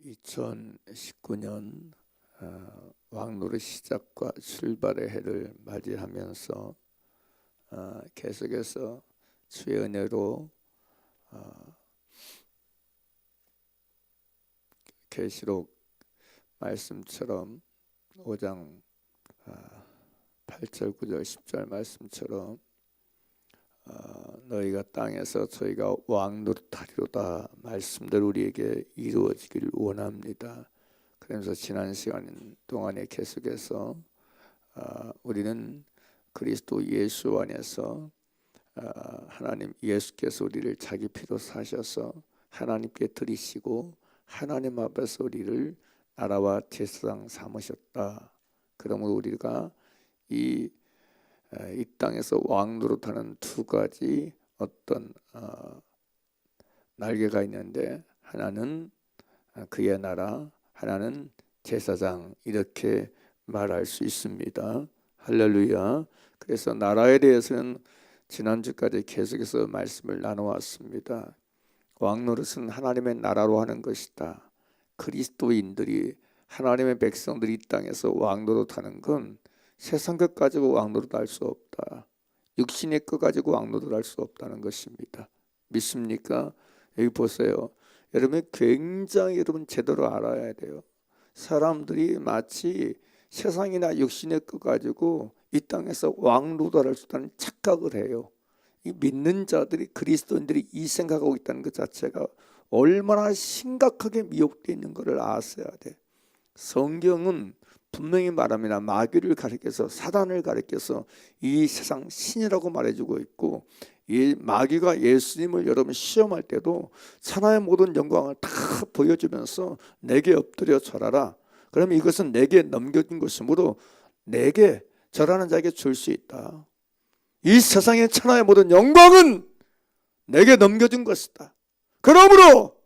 2019년 왕노릇 시작과 출발의 해를 맞이하면서 계속해서 주의 은혜로 계시록 말씀처럼 5장 8절 9절 10절 말씀처럼 너희가 땅에서 저희가 왕노릇하리로다 말씀대로 우리에게 이루어지길 원합니다. 그러면서 지난 시간 동안에 계속해서 우리는 그리스도 예수 안에서 하나님 예수께서 우리를 자기 피로 사셔서 하나님께 드리시고 하나님 앞에서 우리를 나라와 제사장 삼으셨다. 그러므로 우리가 이 땅에서 왕노릇하는 두 가지 어떤 날개가 있는데, 하나는 그의 나라, 하나는 제사장, 이렇게 말할 수 있습니다. 할렐루야. 그래서 나라에 대해서는 지난주까지 계속해서 말씀을 나눠왔습니다. 왕노릇은 하나님의 나라로 하는 것이다. 그리스도인들이, 하나님의 백성들이 이 땅에서 왕노릇하는 건 세상 것 가지고 왕노릇할 수 없다. 육신의 것 가지고 왕노릇할 수 없다는 것입니다. 믿습니까? 여기 보세요. 여러분 굉장히 제대로 알아야 돼요. 사람들이 마치 세상이나 육신의 것 가지고 이 땅에서 왕노릇할 수 있다는 착각을 해요. 이 믿는 자들이, 그리스도인들이 이 생각하고 있다는 것 자체가 얼마나 심각하게 미혹되어 있는 것을 아셔야 돼. 성경은 분명히 말합니다. 마귀를 가리켜서, 사단을 가리켜서 이 세상 신이라고 말해주고 있고, 이 마귀가 예수님을 여러분 시험할 때도 천하의 모든 영광을 다 보여주면서 내게 엎드려 절하라. 그러면 이것은 내게 넘겨진 것이므로 내게 절하는 자에게 줄 수 있다. 이 세상의 천하의 모든 영광은 내게 넘겨준 것이다. 그러므로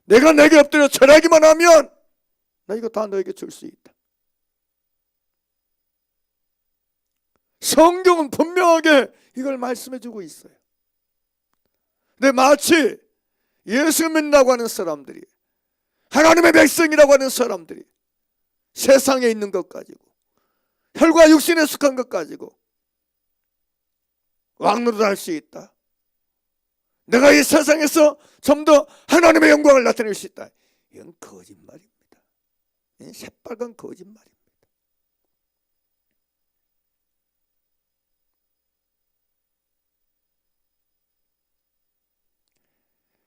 내가 내게 엎드려 절하기만 하면 나 이거 다 너에게 줄 수 있다. 성경은 분명하게 이걸 말씀해주고 있어요. 근데 마치 예수 믿는다고 하는 사람들이, 하나님의 백성이라고 하는 사람들이 세상에 있는 것 가지고, 혈과 육신에 속한 것 가지고 왕노릇할 수 있다. 내가 이 세상에서 좀 더 하나님의 영광을 나타낼 수 있다. 이건 거짓말입니다. 새빨간 거짓말입니다.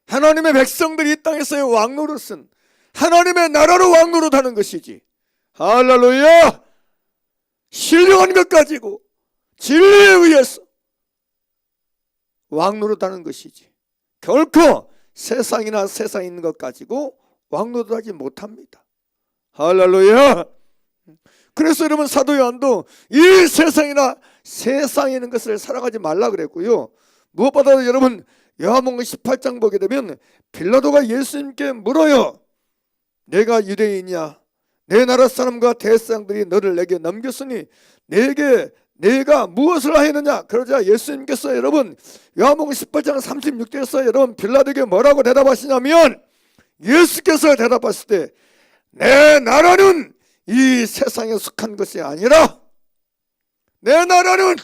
하나님의 백성들이 이 땅에서의 왕노릇은 하나님의 나라로 왕노릇하는 것이지, 할렐루야, 신령한 것 가지고 진리에 의해서 왕노릇하는 것이지, 결코 세상이나 세상에 있는 것 가지고 왕노릇하지 못합니다. 할렐루야. 그래서 여러분 사도 요한도 이 세상이나 세상에 있는 것을 살아가지 말라 그랬고요. 무엇보다도 여러분 요한복음 18장 보게 되면 빌라도가 예수님께 물어요. 내가 유대인이냐? 내 나라 사람과 대사장들이 너를 내게 넘겼으니 내가 무엇을 하였느냐? 그러자 예수님께서 여러분 요한복음 18장 36절에서 여러분 빌라도에게 뭐라고 대답하시냐면, 예수께서 대답하실 때 내 나라는 이 세상에 속한 것이 아니라, 내 나라는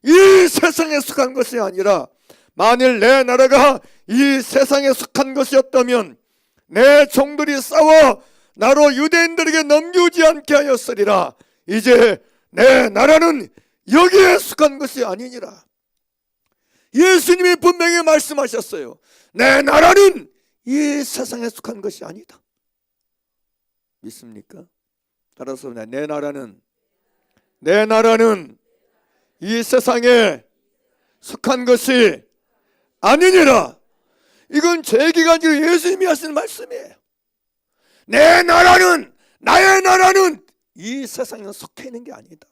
이 세상에 속한 것이 아니라, 만일 내 나라가 이 세상에 속한 것이었다면 내 종들이 싸워 나로 유대인들에게 넘기지 않게 하였으리라. 이제 내 나라는 여기에 속한 것이 아니니라. 예수님이 분명히 말씀하셨어요. 내 나라는 이 세상에 속한 것이 아니다. 믿습니까? 따라서 내 나라는 이 세상에 속한 것이 아니니라. 이건 제 기간지로 예수님이 하시는 말씀이에요. 내 나라는, 나의 나라는 이 세상에 속해 있는 게 아니다.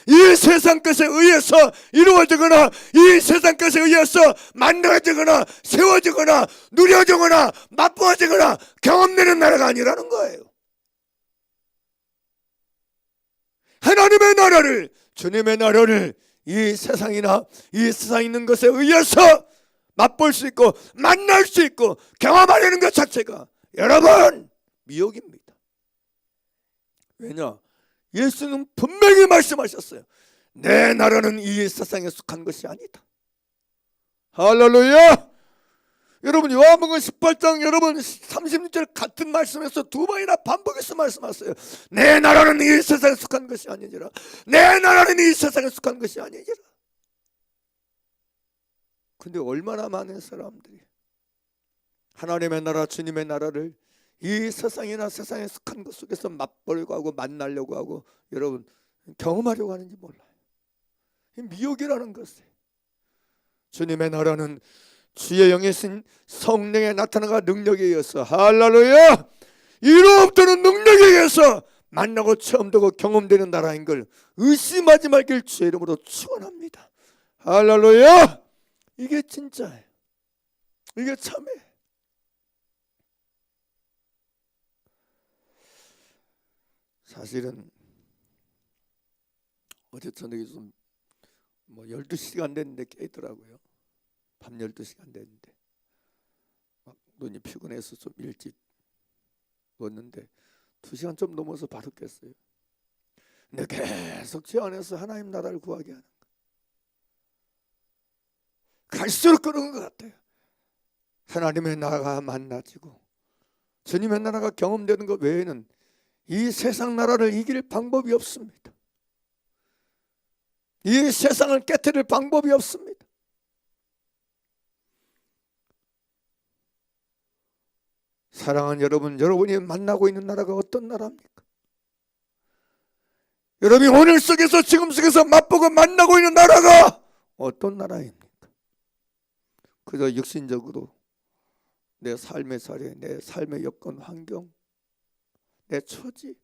이 세상 것에 의해서 이루어지거나, 이 세상 것에 의해서 만들어지거나, 세워지거나, 누려지거나, 맛보아지거나 경험되는 나라가 아니라는 거예요. 하나님의 나라를, 주님의 나라를 이 세상이나 이 세상에 있는 것에 의해서 맛볼 수 있고 만날 수 있고 경험하려는 것 자체가 여러분 미혹입니다. 왜냐? 예수는 분명히 말씀하셨어요. 내 나라는 이 세상에 속한 것이 아니다. 할렐루야. 여러분 요한복음 18장 여러분 36절 같은 말씀에서 두 번이나 반복해서 말씀하세요. 내 나라는 이 세상에 속한 것이 아니니라. 내 나라는 이 세상에 속한 것이 아니니라. 근데 얼마나 많은 사람들이 하나님의 나라 주님의 나라를 이 세상이나 세상에 속한 것 속에서 맛보려고 하고 만나려고 하고 여러분 경험하려고 하는지 몰라요. 이 미혹이라는 것이 주님의 나라는 주의 영이신 성령의 나타나가 능력에 의해서 할렐루야 이로부터는 능력에 의해서 만나고 체험되고 경험되는 나라인 걸 의심하지 말길 주의 이름으로 축원합니다. 할렐루야. 이게 진짜예요. 이게 참이에요. 사실은 어제 저녁에 좀 12시간 됐는데 깨있더라고요. 밤 12시간 됐는데 막 눈이 피곤해서 좀 일찍 누웠는데 2시간 좀 넘어서 바로 깼어요. 근데 계속 제 안에서 하나님 나라를 구하게 하는 거예요. 갈수록 그런 것 같아요. 하나님의 나라가 만나지고 주님의 나라가 경험되는 것 외에는 이 세상 나라를 이길 방법이 없습니다. 이 세상을 깨트릴 방법이 없습니다. 사랑하는 여러분, 여러분이 만나고 있는 나라가 어떤 나라입니까? 여러분이 오늘 속에서 지금 속에서 맛보고 만나고 있는 나라가 어떤 나라입니까? 그저 육신적으로 내 삶의 자리, 내 삶의 여건, 환경, 내 처지,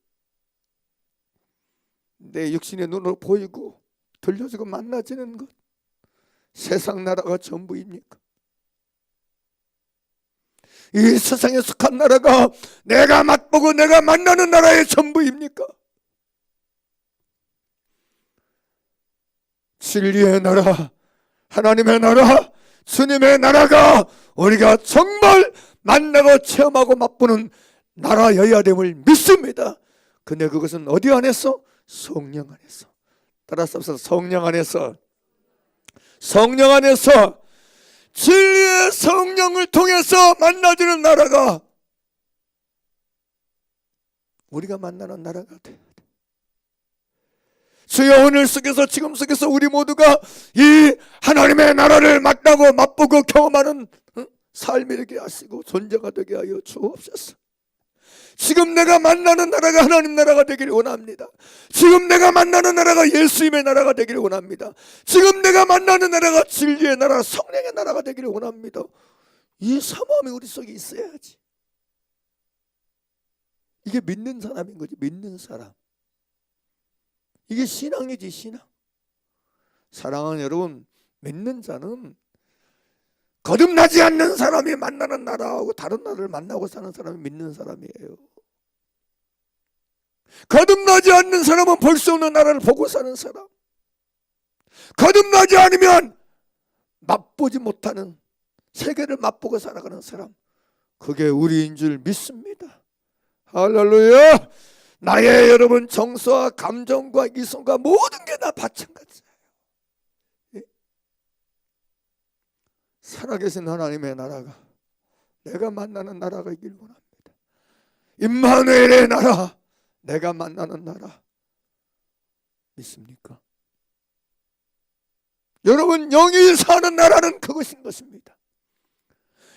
내 육신의 눈으로 보이고 들려지고 만나지는 것, 세상 나라가 전부입니까? 이 세상에 속한 나라가 내가 맛보고 내가 만나는 나라의 전부입니까? 진리의 나라, 하나님의 나라, 주님의 나라가 우리가 정말 만나고 체험하고 맛보는 나라여야 됨을 믿습니다. 근데 그것은 어디 안에서? 성령 안에서. 따라서 성령 안에서, 성령 안에서 진리의 성령을 통해서 만나주는 나라가 우리가 만나는 나라가 돼야 돼. 주여 오늘 속에서 지금 속에서 우리 모두가 이 하나님의 나라를 만나고 맛보고 경험하는 삶이 되게 하시고 존재가 되게 하여 주옵소서. 지금 내가 만나는 나라가 하나님 나라가 되기를 원합니다. 지금 내가 만나는 나라가 예수님의 나라가 되기를 원합니다. 지금 내가 만나는 나라가 진리의 나라, 성령의 나라가 되기를 원합니다. 이 사모함이 우리 속에 있어야지. 이게 믿는 사람인 거지. 믿는 사람. 이게 신앙이지, 신앙. 사랑하는 여러분, 믿는 자는 거듭나지 않는 사람이 만나는 나라하고 다른 나라를 만나고 사는 사람이 믿는 사람이에요. 거듭나지 않는 사람은 볼 수 없는 나라를 보고 사는 사람, 거듭나지 않으면 맛보지 못하는 세계를 맛보고 살아가는 사람, 그게 우리인 줄 믿습니다. 할렐루야. 나의 여러분 정서와 감정과 이성과 모든 게 다 마찬가지예요. 살아계신 하나님의 나라가 내가 만나는 나라가 있길 원합니다. 임마누엘의 나라, 내가 만나는 나라 믿습니까? 여러분 영이 사는 나라는 그것인 것입니다.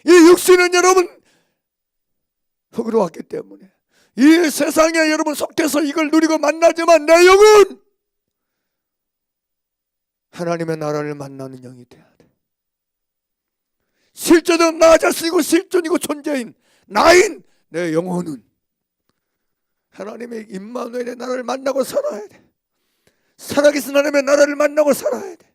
이 육신은 여러분 흙으로 왔기 때문에 이 세상에 여러분 속해서 이걸 누리고 만나지만 내 영은 하나님의 나라를 만나는 영이 돼야 돼. 실제는 나 자신이고 실존이고 존재인 나인 내 영혼은 하나님의 임마누엘의 나라를 만나고 살아야 돼. 살아계신 하나님의 나라를 만나고 살아야 돼.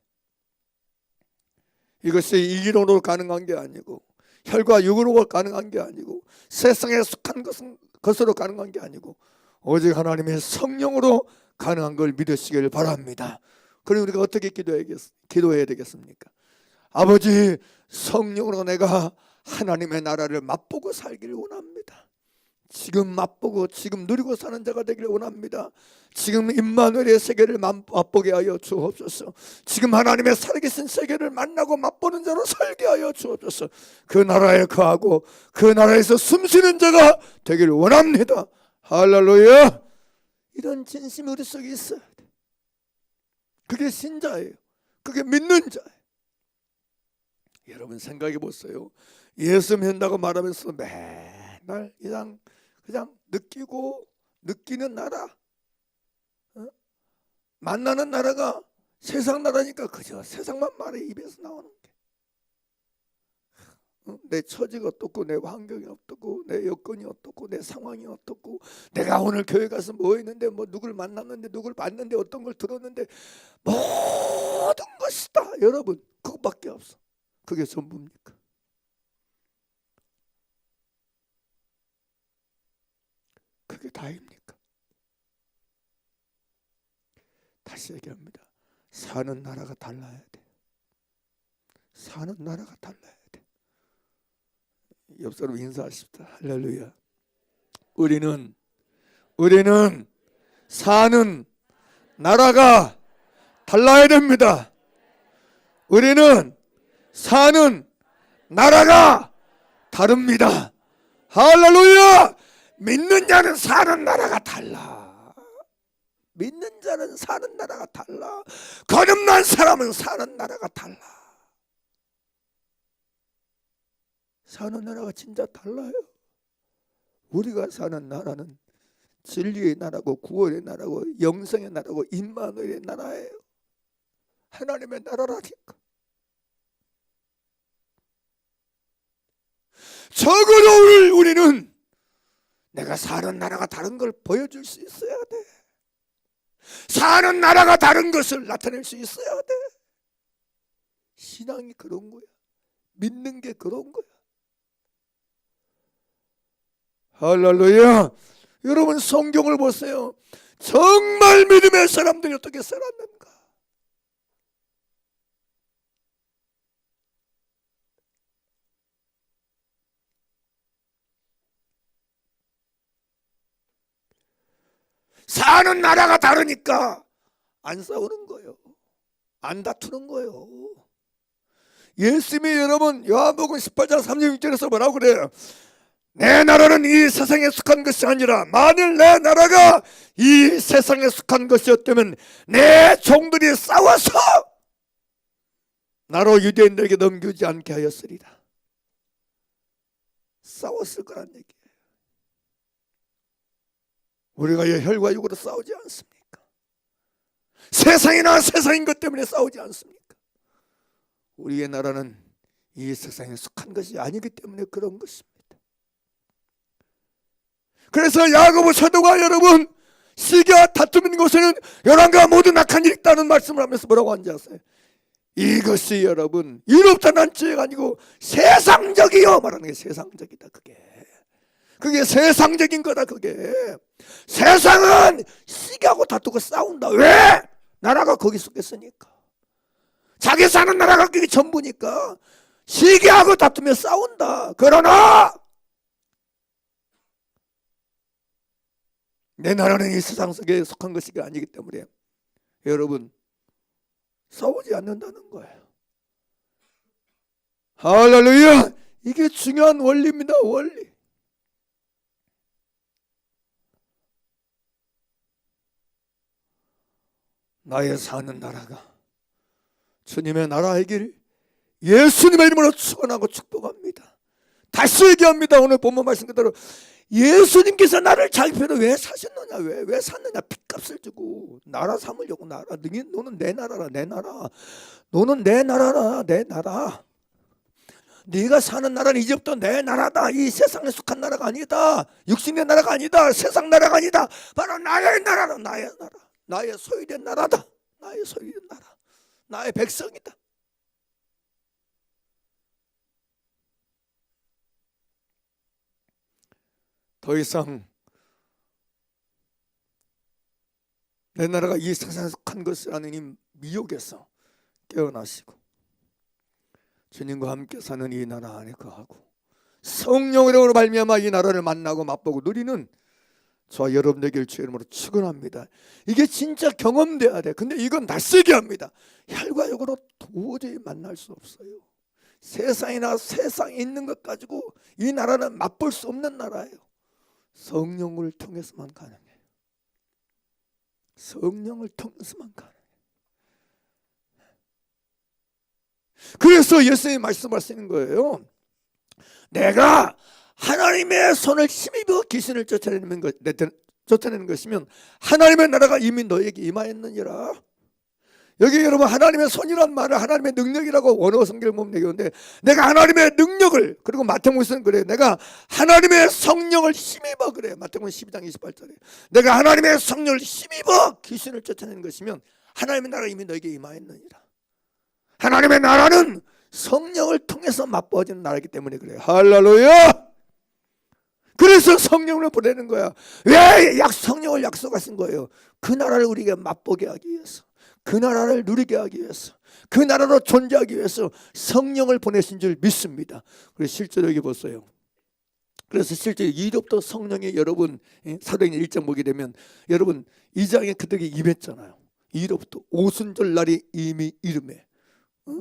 이것이 이론으로 가능한 게 아니고 혈과 육으로 가능한 게 아니고 세상에 속한 것으로 가능한 게 아니고 오직 하나님의 성령으로 가능한 걸 믿으시길 바랍니다. 그럼 우리가 어떻게 기도해야 되겠습니까? 아버지, 성령으로 내가 하나님의 나라를 맛보고 살기를 원합니다. 지금 맛보고 지금 누리고 사는 자가 되기를 원합니다. 지금 임마누엘의 세계를 맛보게 하여 주옵소서. 지금 하나님의 살아계신 세계를 만나고 맛보는 자로 살게 하여 주옵소서. 그 나라에 거하고 그 나라에서 숨쉬는 자가 되기를 원합니다. 할렐루야. 이런 진심이 우리 속에 있어야 돼. 그게 신자예요. 그게 믿는 자예요. 여러분 생각해 보세요. 예수 믿는다고 말하면서 맨날 그냥 느끼고 느끼는 나라, 만나는 나라가 세상 나라니까 그저 세상만 말해 입에서 나오는 게. 내 처지가 어떻고 내 환경이 어떻고 내 여건이 어떻고 내 상황이 어떻고 내가 오늘 교회 가서 뭐 했는데 뭐 누굴 만났는데 누굴 봤는데 어떤 걸 들었는데 모든 것이다. 여러분 그것밖에 없어. 그게 전부입니까? 그게 다입니까? 다시 얘기합니다. 사는 나라가 달라야 돼. 사는 나라가 달라야 돼. 옆 사람 인사하십시다. 할렐루야. 우리는 사는 나라가 달라야 됩니다. 우리는 사는 나라가 다릅니다. 할렐루야. 믿는 자는 사는 나라가 달라. 믿는 자는 사는 나라가 달라. 거듭난 사람은 사는 나라가 달라. 사는 나라가 진짜 달라요. 우리가 사는 나라는 진리의 나라고 구원의 나라고 영생의 나라고 임마누엘의 나라예요. 하나님의 나라라니까. 적어도 우리는 내가 사는 나라가 다른 걸 보여줄 수 있어야 돼. 사는 나라가 다른 것을 나타낼 수 있어야 돼. 신앙이 그런 거야. 믿는 게 그런 거야. 할렐루야. 여러분 성경을 보세요. 정말 믿음의 사람들이 어떻게 살았는가. 사는 나라가 다르니까 안 싸우는 거예요. 안 다투는 거예요. 예수님이 여러분 요한복음 18장 36절에서 뭐라고 그래요? 내 나라는 이 세상에 속한 것이 아니라 만일 내 나라가 이 세상에 속한 것이었다면 내 종들이 싸워서 나로 유대인들에게 넘기지 않게 하였으리라. 싸웠을 거란 얘기예요. 우리가 혈과 육으로 싸우지 않습니까? 세상이나 세상인 것 때문에 싸우지 않습니까? 우리의 나라는 이 세상에 속한 것이 아니기 때문에 그런 것입니다. 그래서 야고보 사도가 여러분 시기와 다툼인 곳에는 열왕과 모든 악한 일이 있다는 말씀을 하면서 뭐라고 하는지 아세요? 이것이 여러분 이롭다 난 죄가 아니고 세상적이요 말하는 게 세상적이다. 그게 세상적인 거다. 그게 세상은 시기하고 다투고 싸운다. 왜? 나라가 거기 속했으니까. 자기 사는 나라가 그게 전부니까 시기하고 다투며 싸운다. 그러나 내 나라는 이 세상 속에 속한 것이 아니기 때문에 여러분 싸우지 않는다는 거예요. 할렐루야. 이게 중요한 원리입니다. 원리. 나의 사는 나라가 주님의 나라이길 예수님의 이름으로 축원하고 축복합니다. 다시 얘기합니다. 오늘 본문 말씀 그대로 예수님께서 나를 자기 편으로 왜 사셨느냐? 왜 샀느냐? 핏값을 주고 나라 삼으려고. 나라. 너는 내 나라라. 내 나라. 너는 내 나라라. 내 나라. 네가 사는 나라는 이제부터 내 나라다. 이 세상에 속한 나라가 아니다. 육신의 나라가 아니다. 세상 나라가 아니다. 바로 나의 나라라. 나의 나라. 나의 소유된 나라다. 나의 소유된 나라. 나의 백성이다. 더 이상 내 나라가 이 세상에 속한 것을 아는 이 미혹에서 깨어나시고 주님과 함께 사는 이 나라 안에 거하고 성령으로 말미암아 이 나라를 만나고 맛보고 누리는 저와 여러분 되길 주의 이름으로 축원합니다. 이게 진짜 경험돼야 돼. 근데 이건 낯설게 합니다. 혈과 육으로 도저히 만날 수 없어요. 세상이나 세상에 있는 것 가지고 이 나라는 맛볼 수 없는 나라예요. 성령을 통해서만 가능해요. 성령을 통해서만 가능해요. 그래서 예수님이 말씀하시는 거예요. 내가 하나님의 손을 힘입어 귀신을 쫓아내는 것이면 하나님의 나라가 이미 너에게 임하였느니라. 여기 여러분 하나님의 손이란 말을 하나님의 능력이라고 원어 성경을 보면 되겠는데, 내가 하나님의 능력을, 그리고 마태복음에서는 그래, 내가 하나님의 성령을 힘입어, 그래, 마태복음 12장 28절에 내가 하나님의 성령을 힘입어 귀신을 쫓아내는 것이면 하나님의 나라가 이미 너에게 임하였느니라. 하나님의 나라는 성령을 통해서 맛보아지는 나라이기 때문에 그래요. 할렐루야. 그래서 성령을 보내는 거야. 왜 성령을 약속하신 거예요? 그 나라를 우리에게 맛보게 하기 위해서, 그 나라를 누리게 하기 위해서, 그 나라로 존재하기 위해서 성령을 보내신 줄 믿습니다. 그래서 실제로 여기 보세요. 그래서 실제 이집트 성령이 여러분 사도행전 1장 보게 되면 여러분 2장에 그들이 임했잖아요. 이집트 오순절 날이 이미 이름에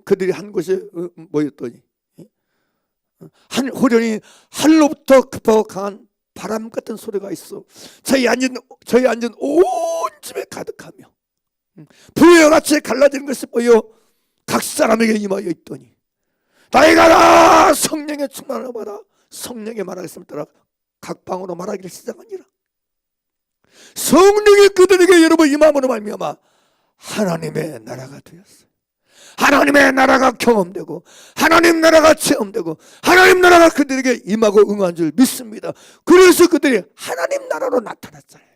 그들이 한 곳이 뭐였더니 호련히 하늘로부터 급하고 강한 바람 같은 소리가 있어 저희 앉은 온 집에 가득하며 불과 같이 갈라지는 것이 보여 각 사람에게 임하여 있더니 나의 가라 성령의 충만을 받아 성령의 말하겠음을 따라 각 방으로 말하기를 시작하니라. 성령이 그들에게 여러분 임함으로 말미암아 하나님의 나라가 되었어요. 하나님의 나라가 경험되고 하나님 나라가 체험되고 하나님 나라가 그들에게 임하고 응한 줄 믿습니다. 그래서 그들이 하나님 나라로 나타났잖아요.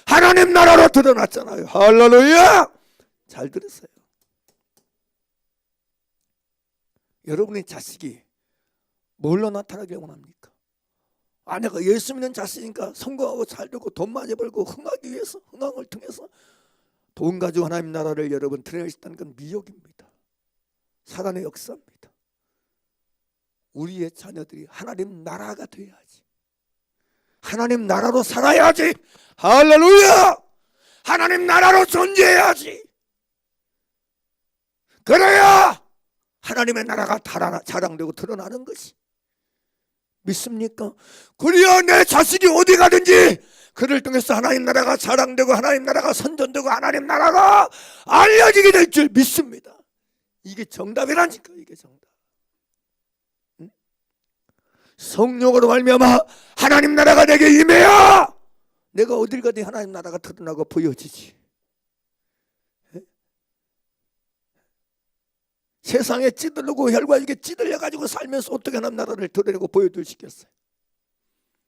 하나님 나라로 드러났잖아요. 할렐루야. 잘 들으세요. 여러분의 자식이 뭘로 나타나길 원합니까? 내가 예수 믿는 자식이니까 성공하고 잘되고 돈 많이 벌고 흥하기 위해서, 흥황을 통해서 돈 가지고 하나님 나라를 여러분 드러낼 수 있다는 건 미혹입니다. 사단의 역사입니다. 우리의 자녀들이 하나님 나라가 되어야지. 하나님 나라로 살아야지. 할렐루야. 하나님 나라로 존재해야지. 그래야 하나님의 나라가 자랑되고 드러나는 것이. 믿습니까? 그래야 내 자식이 어디 가든지 그를 통해서 하나님 나라가 자랑되고 하나님 나라가 선전되고 하나님 나라가 알려지게 될 줄 믿습니다. 이게 정답이라니까. 이게 정답. 응? 성령으로 말미암아 하나님 나라가 내게 임해야 내가 어딜 가든 하나님 나라가 드러나고 보여지지. 세상에 찌들고 혈과 육에 찌들려가지고 살면서 어떻게 하나님 나라를 드러내고 보여줄 수 있겠어요?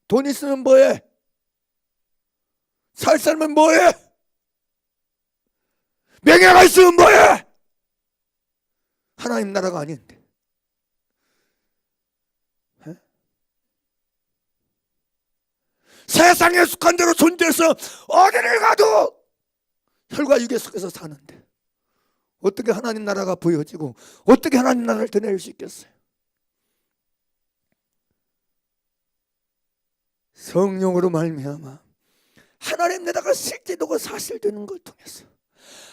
돈 있으면 뭐해? 살 살면 뭐해? 명예가 있으면 뭐해? 하나님 나라가 아닌데. 세상에 속한 대로 존재해서 어디를 가도 혈과 육에 속해서 사는데 어떻게 하나님 나라가 보여지고 어떻게 하나님 나라를 드러낼 수 있겠어요? 성령으로 말미암아 하나님 나라가 실제되고 사실되는 걸 통해서,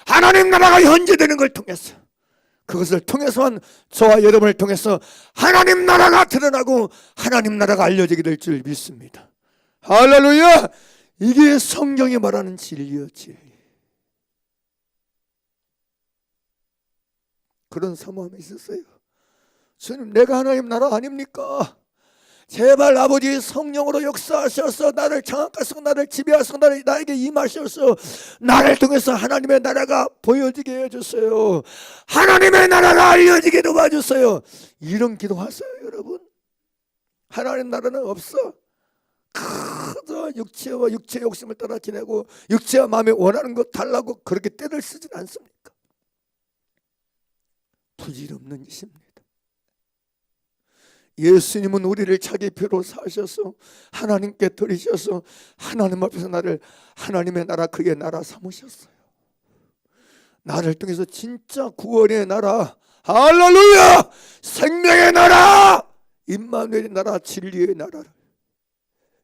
하나님 나라가 현재되는 걸 통해서, 그것을 통해서만 저와 여러분을 통해서 하나님 나라가 드러나고 하나님 나라가 알려지게 될 줄 믿습니다. 할렐루야. 이게 성경이 말하는 진리요, 진리. 그런 사모함이 있었어요. 주님, 내가 하나님 나라 아닙니까? 제발 아버지 성령으로 역사하셔서 나를 장악하시고 나를 지배하시고 나에게 임하셔서 나를 통해서 하나님의 나라가 보여지게 해주세요. 하나님의 나라가 알려지게 도와주세요. 이런 기도하세요, 여러분. 하나님 나라는 없어. 그저 육체와 육체 욕심을 따라 지내고 육체와 마음에 원하는 것 달라고 그렇게 때를 쓰진 않습니까? 부질없는 짓입니다. 예수님은 우리를 자기 피로 사셔서 하나님께 드리셔서 하나님 앞에서 나를 하나님의 나라, 그의 나라 삼으셨어요. 나를 통해서 진짜 구원의 나라, 할렐루야! 생명의 나라, 임마누엘의 나라, 진리의 나라를,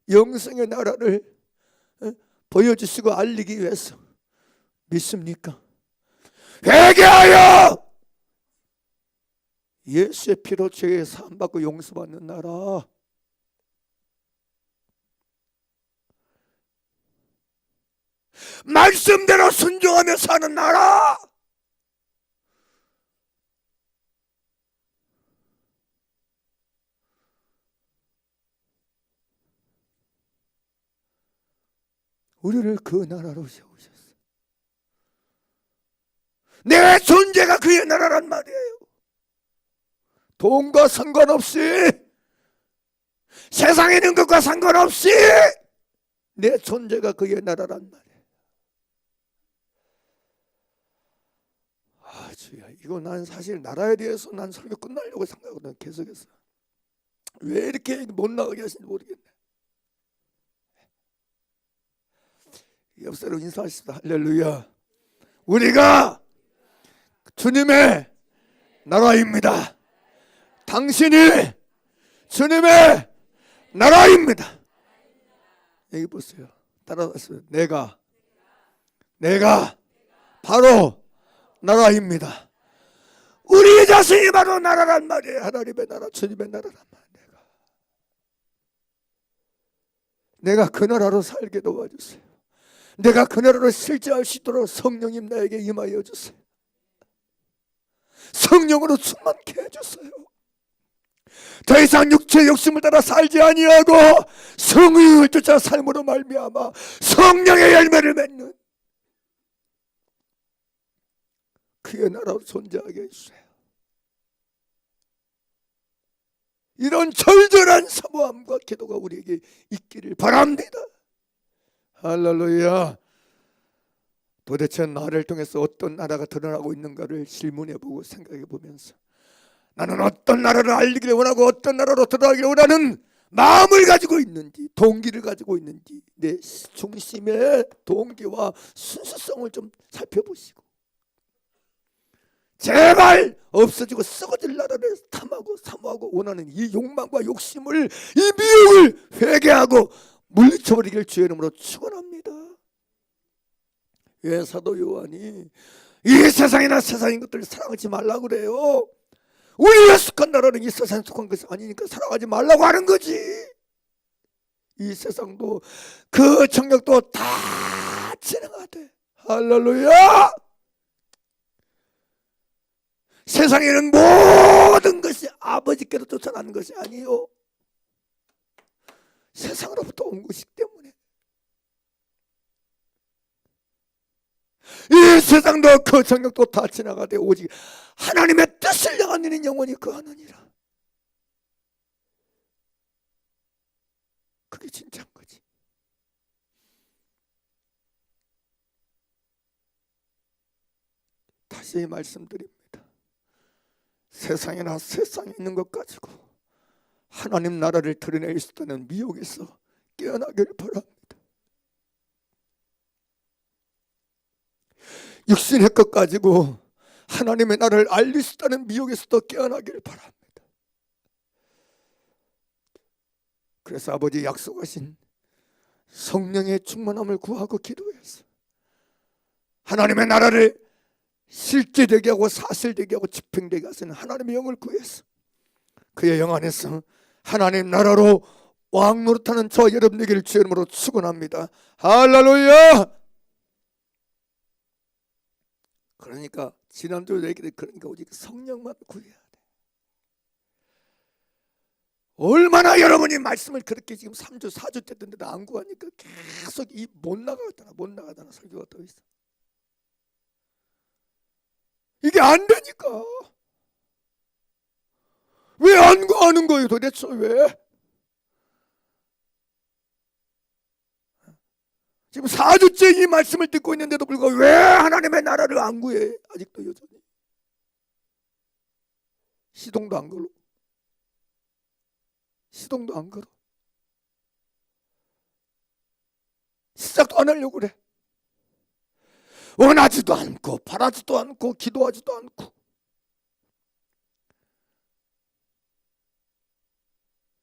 영생의 나라를 보여주시고 알리기 위해서 믿습니까? 회개하여 예수의 피로 죄의 사함받고 용서받는 나라, 말씀대로 순종하며 사는 나라, 우리를 그 나라로 세우셨어. 내 존재가 그의 나라란 말이에요. 돈과 상관없이, 세상에 있는 것과 상관없이 내 존재가 그의 나라란 말이에요. 아 주야, 이거 난 사실 나라에 대해서 난 설교 끝나려고 생각하거든. 계속해서 왜 이렇게 못 나가게 하시는지 모르겠네. 옆사람 인사하십시다. 할렐루야. 우리가 주님의 나라입니다. 당신이 주님의 나라입니다. 여기 보세요. 따라하세요. 내가 바로 나라입니다. 우리 자신이 바로 나라란 말이에요. 하나님의 나라, 주님의 나라란 말이에요. 내가 그 나라로 살게 도와주세요. 내가 그 나라로 실제할 수 있도록 성령님 나에게 임하여 주세요. 성령으로 충만케 해주세요. 더 이상 육체의 욕심을 따라 살지 아니하고 성령을 쫓아 삶으로 말미암아 성령의 열매를 맺는 그의 나라로 존재하게 해주세요. 이런 절절한 사모함과 기도가 우리에게 있기를 바랍니다. 할렐루야. 도대체 나를 통해서 어떤 나라가 드러나고 있는가를 질문해보고 생각해보면서 나는 어떤 나라를 알리기를 원하고 어떤 나라로 들어가기를 원하는 마음을 가지고 있는지, 동기를 가지고 있는지, 내 중심의 동기와 순수성을 좀 살펴보시고 제발 없어지고 썩어질 나라를 탐하고 사모하고 원하는 이 욕망과 욕심을, 이 미혹을 회개하고 물리쳐버리기를 주의 이름으로 축원합니다. 왜 사도 요한이 이 세상이나 세상인 것들을 사랑하지 말라고 그래요? 우리가 속한 나라는 이 세상에 속한 것이 아니니까 사랑하지 말라고 하는 거지. 이 세상도 그 정력도 다 지나가대. 할렐루야. 세상에는 모든 것이 아버지께로 쫓아나는 것이 아니요, 세상으로부터 온 것이기 때문에 이 세상도 그 정력도 다 지나가되 오직 하나님의 뜻을 향한 이는 영원히 거하느니라. 그게 진짜인 거지. 다시 말씀드립니다. 세상에나 세상에 있는 것 가지고 하나님 나라를 드러낼 수 있다는 미혹에서 깨어나기를 바랍니다. 육신의 것 가지고 하나님의 나라를 알릴 수 있다는 미혹에서도 깨어나기를 바랍니다. 그래서 아버지 약속하신 성령의 충만함을 구하고 기도해서 하나님의 나라를 실제되게 하고 사실되게 하고 집행되게 하시는 하나님의 영을 구해서 그의 영 안에서 하나님 나라로 왕 노릇하는 저 여러분 되기를 주의 이름으로 축원합니다. 할렐루야. 그러니까 지난주 얘기를, 그러니까 오직 성령만 구해야 돼. 얼마나 여러분이 말씀을 그렇게 지금 3주 4주째 듣는데도 안 구하니까 계속 이 못 나가잖아 설교가 더 있어. 이게 안 되니까. 왜 안 구하는 거예요 도대체? 왜? 지금 4주째 이 말씀을 듣고 있는데도 불구하고 왜 하나님의 나라를 안 구해? 아직도 여전히 시동도 안 걸어. 시동도 안 걸어. 시작도 안 하려고 그래. 원하지도 않고 바라지도 않고 기도하지도 않고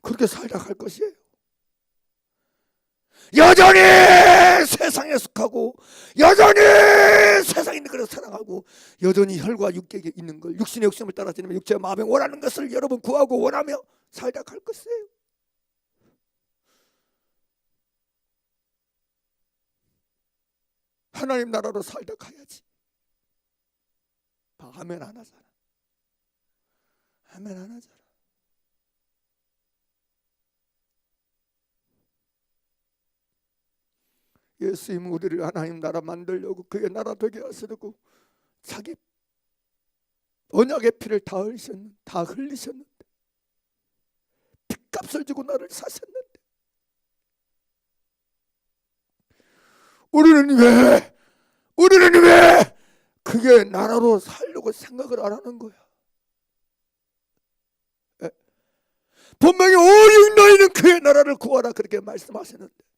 그렇게 살다 갈 것이에요. 여전히 세상에 속하고 여전히 세상에 있는 것을 사랑하고 여전히 혈과 육계에 있는 걸 육신의 욕심을 따라 지내며 육체의 마음에 원하는 것을 여러분 구하고 원하며 살다 갈 것이에요. 하나님 나라로 살다 가야지. 아멘 안 하잖아. 아멘 안 하잖아. 예수님은 우리를 하나님 나라 만들려고 그의 나라 되게 하시려고 자기 언약의 피를 다 흘리셨는데 핏값을 주고 나를 사셨는데 우리는 왜 그의 나라로 살려고 생각을 안 하는 거야? 분명히 오직 너희는 그의 나라를 구하라 그렇게 말씀하시는데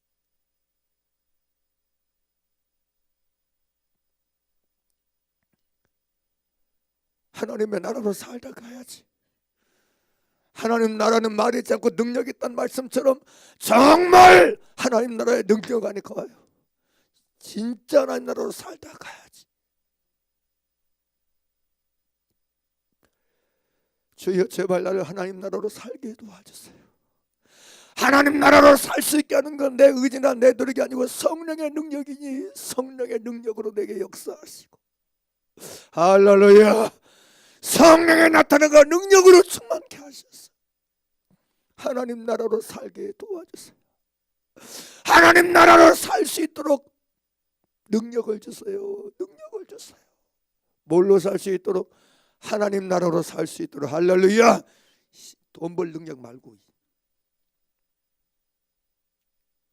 하나님의 나라로 살다 가야지. 하나님 나라는 말이지 않고 능력이 있다는 말씀처럼 정말 하나님 나라의 능력 안에 거예요. 진짜 하나님 나라로 살다 가야지. 주여 제발 나를 하나님 나라로 살게 도와주세요. 하나님 나라로 살 수 있게 하는 건 내 의지나 내 노력이 아니고 성령의 능력이니 성령의 능력으로 내게 역사하시고 할렐루야. 성령의 나타나가 능력으로 충만케 하셔서 하나님 나라로 살게 도와주세요. 하나님 나라로 살 수 있도록 능력을 주세요. 능력을 주세요. 뭘로 살 수 있도록? 하나님 나라로 살 수 있도록. 할렐루야. 돈 벌 능력 말고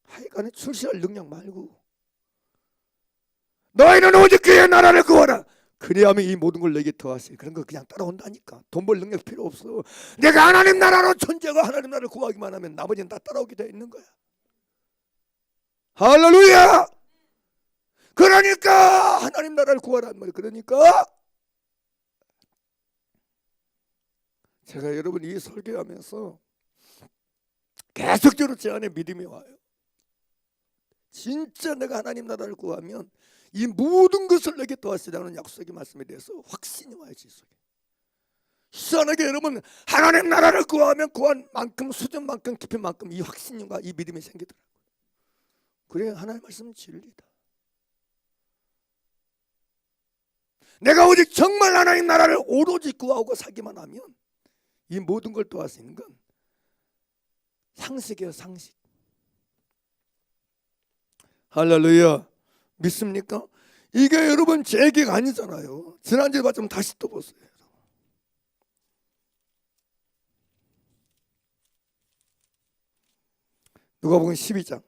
하여간에 출세할 능력 말고 너희는 오직 그의 나라를 구하라. 그래야면 이 모든 걸 내게 더하세요. 그런 거 그냥 따라온다니까. 돈 벌 능력 필요 없어. 내가 하나님 나라로 존재하고 하나님 나라를 구하기만 하면 나머지는 다 따라오게 되어 있는 거야. 할렐루야. 그러니까 하나님 나라를 구하라는 말이에요. 그러니까 제가 여러분 이 설교하면서 계속적으로 제 안에 믿음이 와요. 진짜 내가 하나님 나라를 구하면 이 모든 것을 내게 더하시라는 약속의 말씀에 대해서 확신이 와요. 제 속에. 희한하게 여러분 하나님 나라를 구하면 구한 만큼 수준만큼 깊이만큼 이 확신과 이 믿음이 생기더라고요. 그래야 하나님의 말씀은 진리다. 내가 오직 정말 하나님 나라를 오로지 구하고 살기만 하면 이 모든 걸 도할 수 있는 건 상식이에요. 상식. 할렐루야. 믿습니까? 이게 여러분 제 얘기가 아니잖아요. 지난주에 봤지만 다시 또 보세요. 누가복음 12장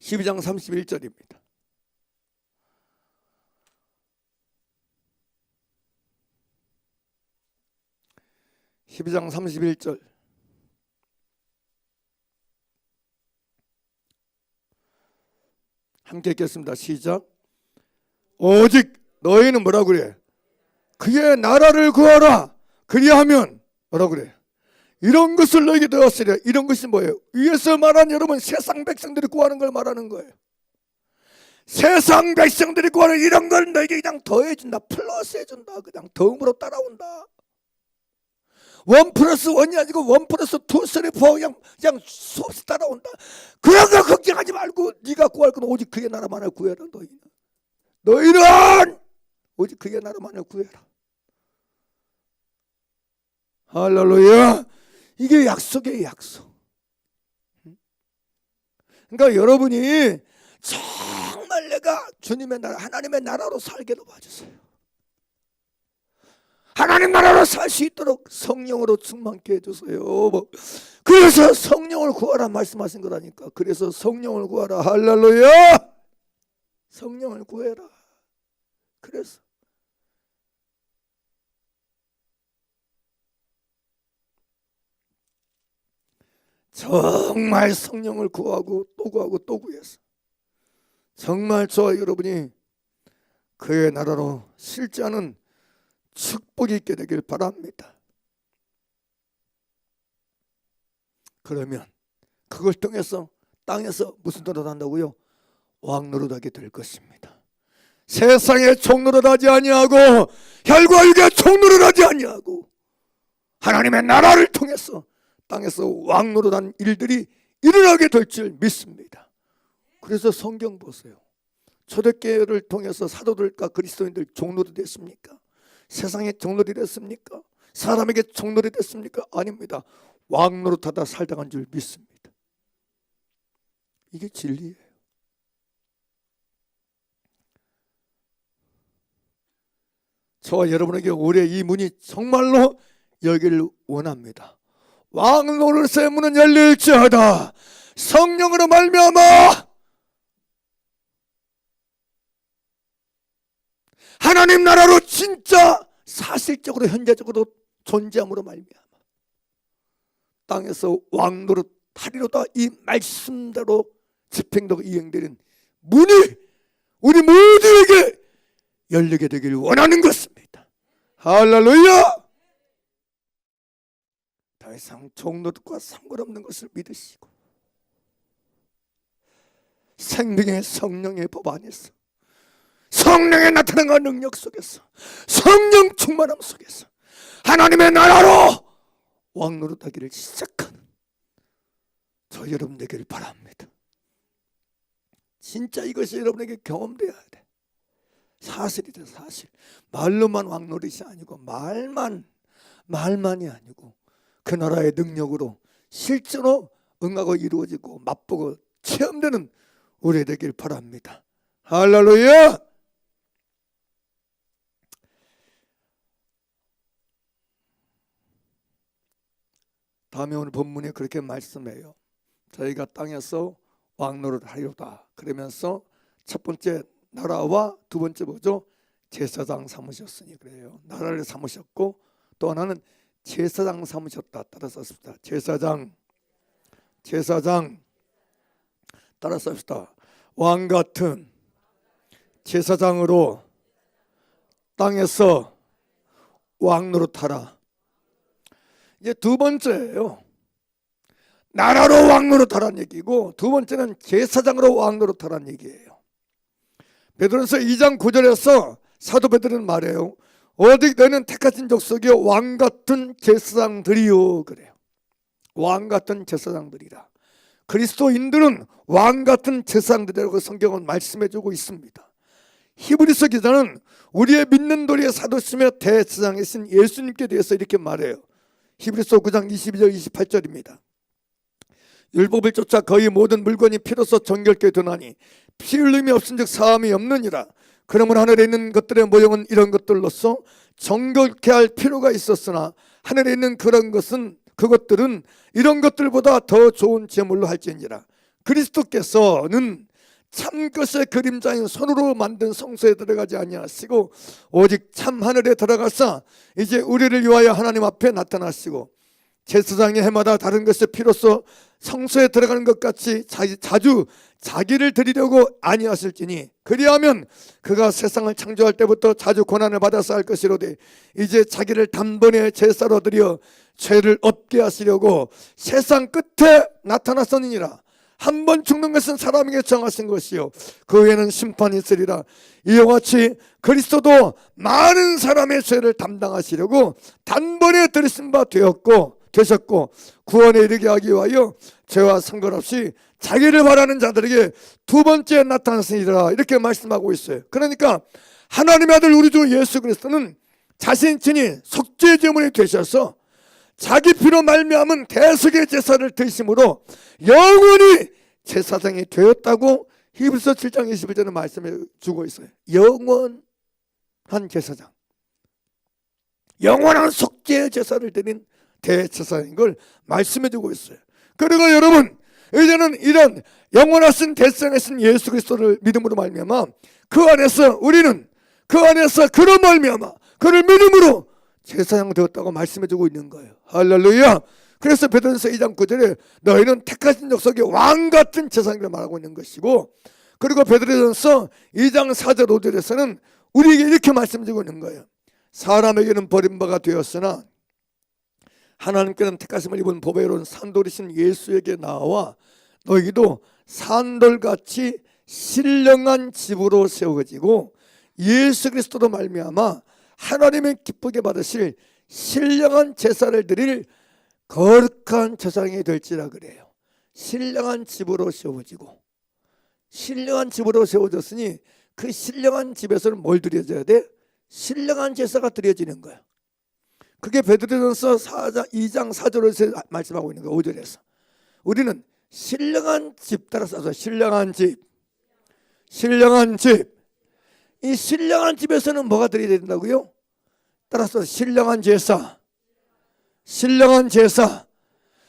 31절입니다. (12장 31절) 함께 읽겠습니다. 시작. 오직 너희는 뭐라 그래? 그의 나라를 구하라. 그리하면 뭐라 그래? 이런 것을 너희에게 더하시리라. 이런 것이 뭐예요? 위에서 말한 여러분 세상 백성들이 구하는 걸 말하는 거예요. 세상 백성들이 구하는 이런 걸 너희에게 그냥 더해준다. 플러스 해준다. 그냥 덤으로 따라온다. 1+1이 아니고 1+2, 3, 4 그냥 수없이 따라온다. 그런 거 걱정하지 말고 네가 구할 건 오직 그의 나라만을 구해라. 너희는 오직 그의 나라만을 구해라. 할렐루야. 이게 약속이에요. 약속. 그러니까 여러분이 정말 내가 주님의 나라 하나님의 나라로 살게 도와주세요. 하나님 나라로 살 수 있도록 성령으로 충만케 해주세요. 그래서 성령을 구하라 말씀하신 거라니까. 그래서 성령을 구하라. 할렐루야. 성령을 구해라. 그래서 정말 성령을 구하고 또 구하고 또 구해서 정말 저와 여러분이 그의 나라로 실제하는 축복이 있게 되길 바랍니다. 그러면 그걸 통해서 땅에서 무슨 노릇한다고요? 왕 노릇하게 될 것입니다. 세상의 종노릇하지 아니하고 혈과 육의 종노릇하지 아니하고 하나님의 나라를 통해서 땅에서 왕 노릇한 일들이 일어나게 될 줄 믿습니다. 그래서 성경 보세요. 초대교회를 통해서 사도들과 그리스도인들 종노릇 됐습니까? 세상에 종노릇 됐습니까? 사람에게 종노릇 됐습니까? 아닙니다. 왕 노릇하다 살다간 줄 믿습니다. 이게 진리예요. 저와 여러분에게 올해 이 문이 정말로 열기를 원합니다. 왕 노릇의 문은 열릴지어다. 성령으로 말미암아 하나님 나라로 진짜 사실적으로 현재적으로 존재함으로 말미암아 땅에서 왕 노릇 하리로다 이 말씀대로 집행되고 이행되는 문이 우리 모두에게 열리게 되기를 원하는 것입니다. 할렐루야. 더 이상 종노릇과 상관없는 것을 믿으시고 생명의 성령의 법 안에서 성령의 나타남과 능력 속에서 성령 충만함 속에서 하나님의 나라로 왕노릇하기를 시작하는 저 여러분 되기를 바랍니다. 진짜 이것이 여러분에게 경험되어야 돼. 사실이다. 사실. 말로만 왕노릇이 아니고 말만이 아니고 그 나라의 능력으로 실제로 응하고 이루어지고 맛보고 체험되는 우리 되길 바랍니다. 할렐루야. 다음에 오늘 본문에 그렇게 말씀해요. 저희가 땅에서 왕노릇 하리로다. 그러면서 첫 번째 나라와 두 번째 뭐죠? 제사장 삼으셨으니 그래요. 나라를 삼으셨고 또 하나는 제사장 삼으셨다. 따라서 씁시다. 제사장 따라서 씁시다. 왕 같은 제사장으로 땅에서 왕노릇하라. 이제 두 번째예요. 나라로 왕노릇하라는 얘기고 두 번째는 제사장으로 왕노릇하라는 얘기예요. 베드로전서 2장 9절에서 사도 베드로는 말해요. 오직 너희는 택하신 족속이요 왕 같은 제사장들이요 그래요. 왕 같은 제사장들이라. 그리스도인들은 왕 같은 제사장들이라고 성경은 말씀해주고 있습니다. 히브리서 기자는 우리의 믿는 도리의 사도시며 대제사장이신 예수님께 대해서 이렇게 말해요. 히브리서 9장 22절 28절입니다. 율법을 쫓아 거의 모든 물건이 피로써 정결케 되나니 피 흘림이 없은즉 사함이 없느니라. 그러므로 하늘에 있는 것들의 모형은 이런 것들로서 정결케 할 필요가 있었으나 하늘에 있는 그것들은 이런 것들보다 더 좋은 제물로 할지니라. 그리스도께서는 참것의 그림자인 손으로 만든 성소에 들어가지 아니하시고 오직 참 하늘에 들어가사 이제 우리를 위하여 하나님 앞에 나타나시고 제사장이 해마다 다른 것의 피로써 성소에 들어가는 것 같이 자주 자기를 드리려고 아니하실지니 그리하면 그가 세상을 창조할 때부터 자주 고난을 받아서 할 것이로되 이제 자기를 단번에 제사로 드려 죄를 없게 하시려고 세상 끝에 나타났으니라. 한 번 죽는 것은 사람에게 정하신 것이요 그 후에는 심판이 있으리라. 이와 같이 그리스도도 많은 사람의 죄를 담당하시려고 단번에 들으신 바 되셨고 구원에 이르게 하기 위하여 죄와 상관없이 자기를 바라는 자들에게 두 번째 나타났으니라. 이렇게 말씀하고 있어요. 그러니까 하나님의 아들 우리 주 예수 그리스도는 자신 친히 속죄 제물이 되셔서 자기 피로 말미암은 대속의 제사를 드심으로 영원히 제사장이 되었다고 히브리서 7장 21절에 말씀해 주고 있어요. 영원한 제사장, 영원한 속죄 제사를 드린 대제사장인 걸 말씀해 주고 있어요. 그리고 여러분 이제는 이런 영원하신 대제사장이신 예수 그리스도를 믿음으로 말미암아 그 안에서 우리는 그 안에서 그로 말미암아 그를 믿음으로 제사장 되었다고 말씀해 주고 있는 거예요. 할렐루야. 그래서 베드로전서 2장 9절에 너희는 택하신 족속의 왕 같은 제사장이라 말하고 있는 것이고 그리고 베드로전서 2장 4절 5절에서는 우리에게 이렇게 말씀해 주고 있는 거예요. 사람에게는 버림바가 되었으나 하나님께는 택하심을 입은 보배로운 산돌이신 예수에게 나와 너희도 산돌같이 신령한 집으로 세워지고 예수 그리스도로 말미암아 하나님의 기쁘게 받으실 신령한 제사를 드릴 거룩한 제사장이 될지라 그래요. 신령한 집으로 세워지고, 신령한 집으로 세워졌으니 그 신령한 집에서는 뭘 드려져야 돼? 신령한 제사가 드려지는 거야. 그게 베드로전서 2장 4절에서 말씀하고 있는 거야. 5절에서 우리는 신령한 집, 따라서 신령한 집, 신령한 집. 이 신령한 집에서는 뭐가 드려야 된다고요? 따라서 신령한 제사, 신령한 제사.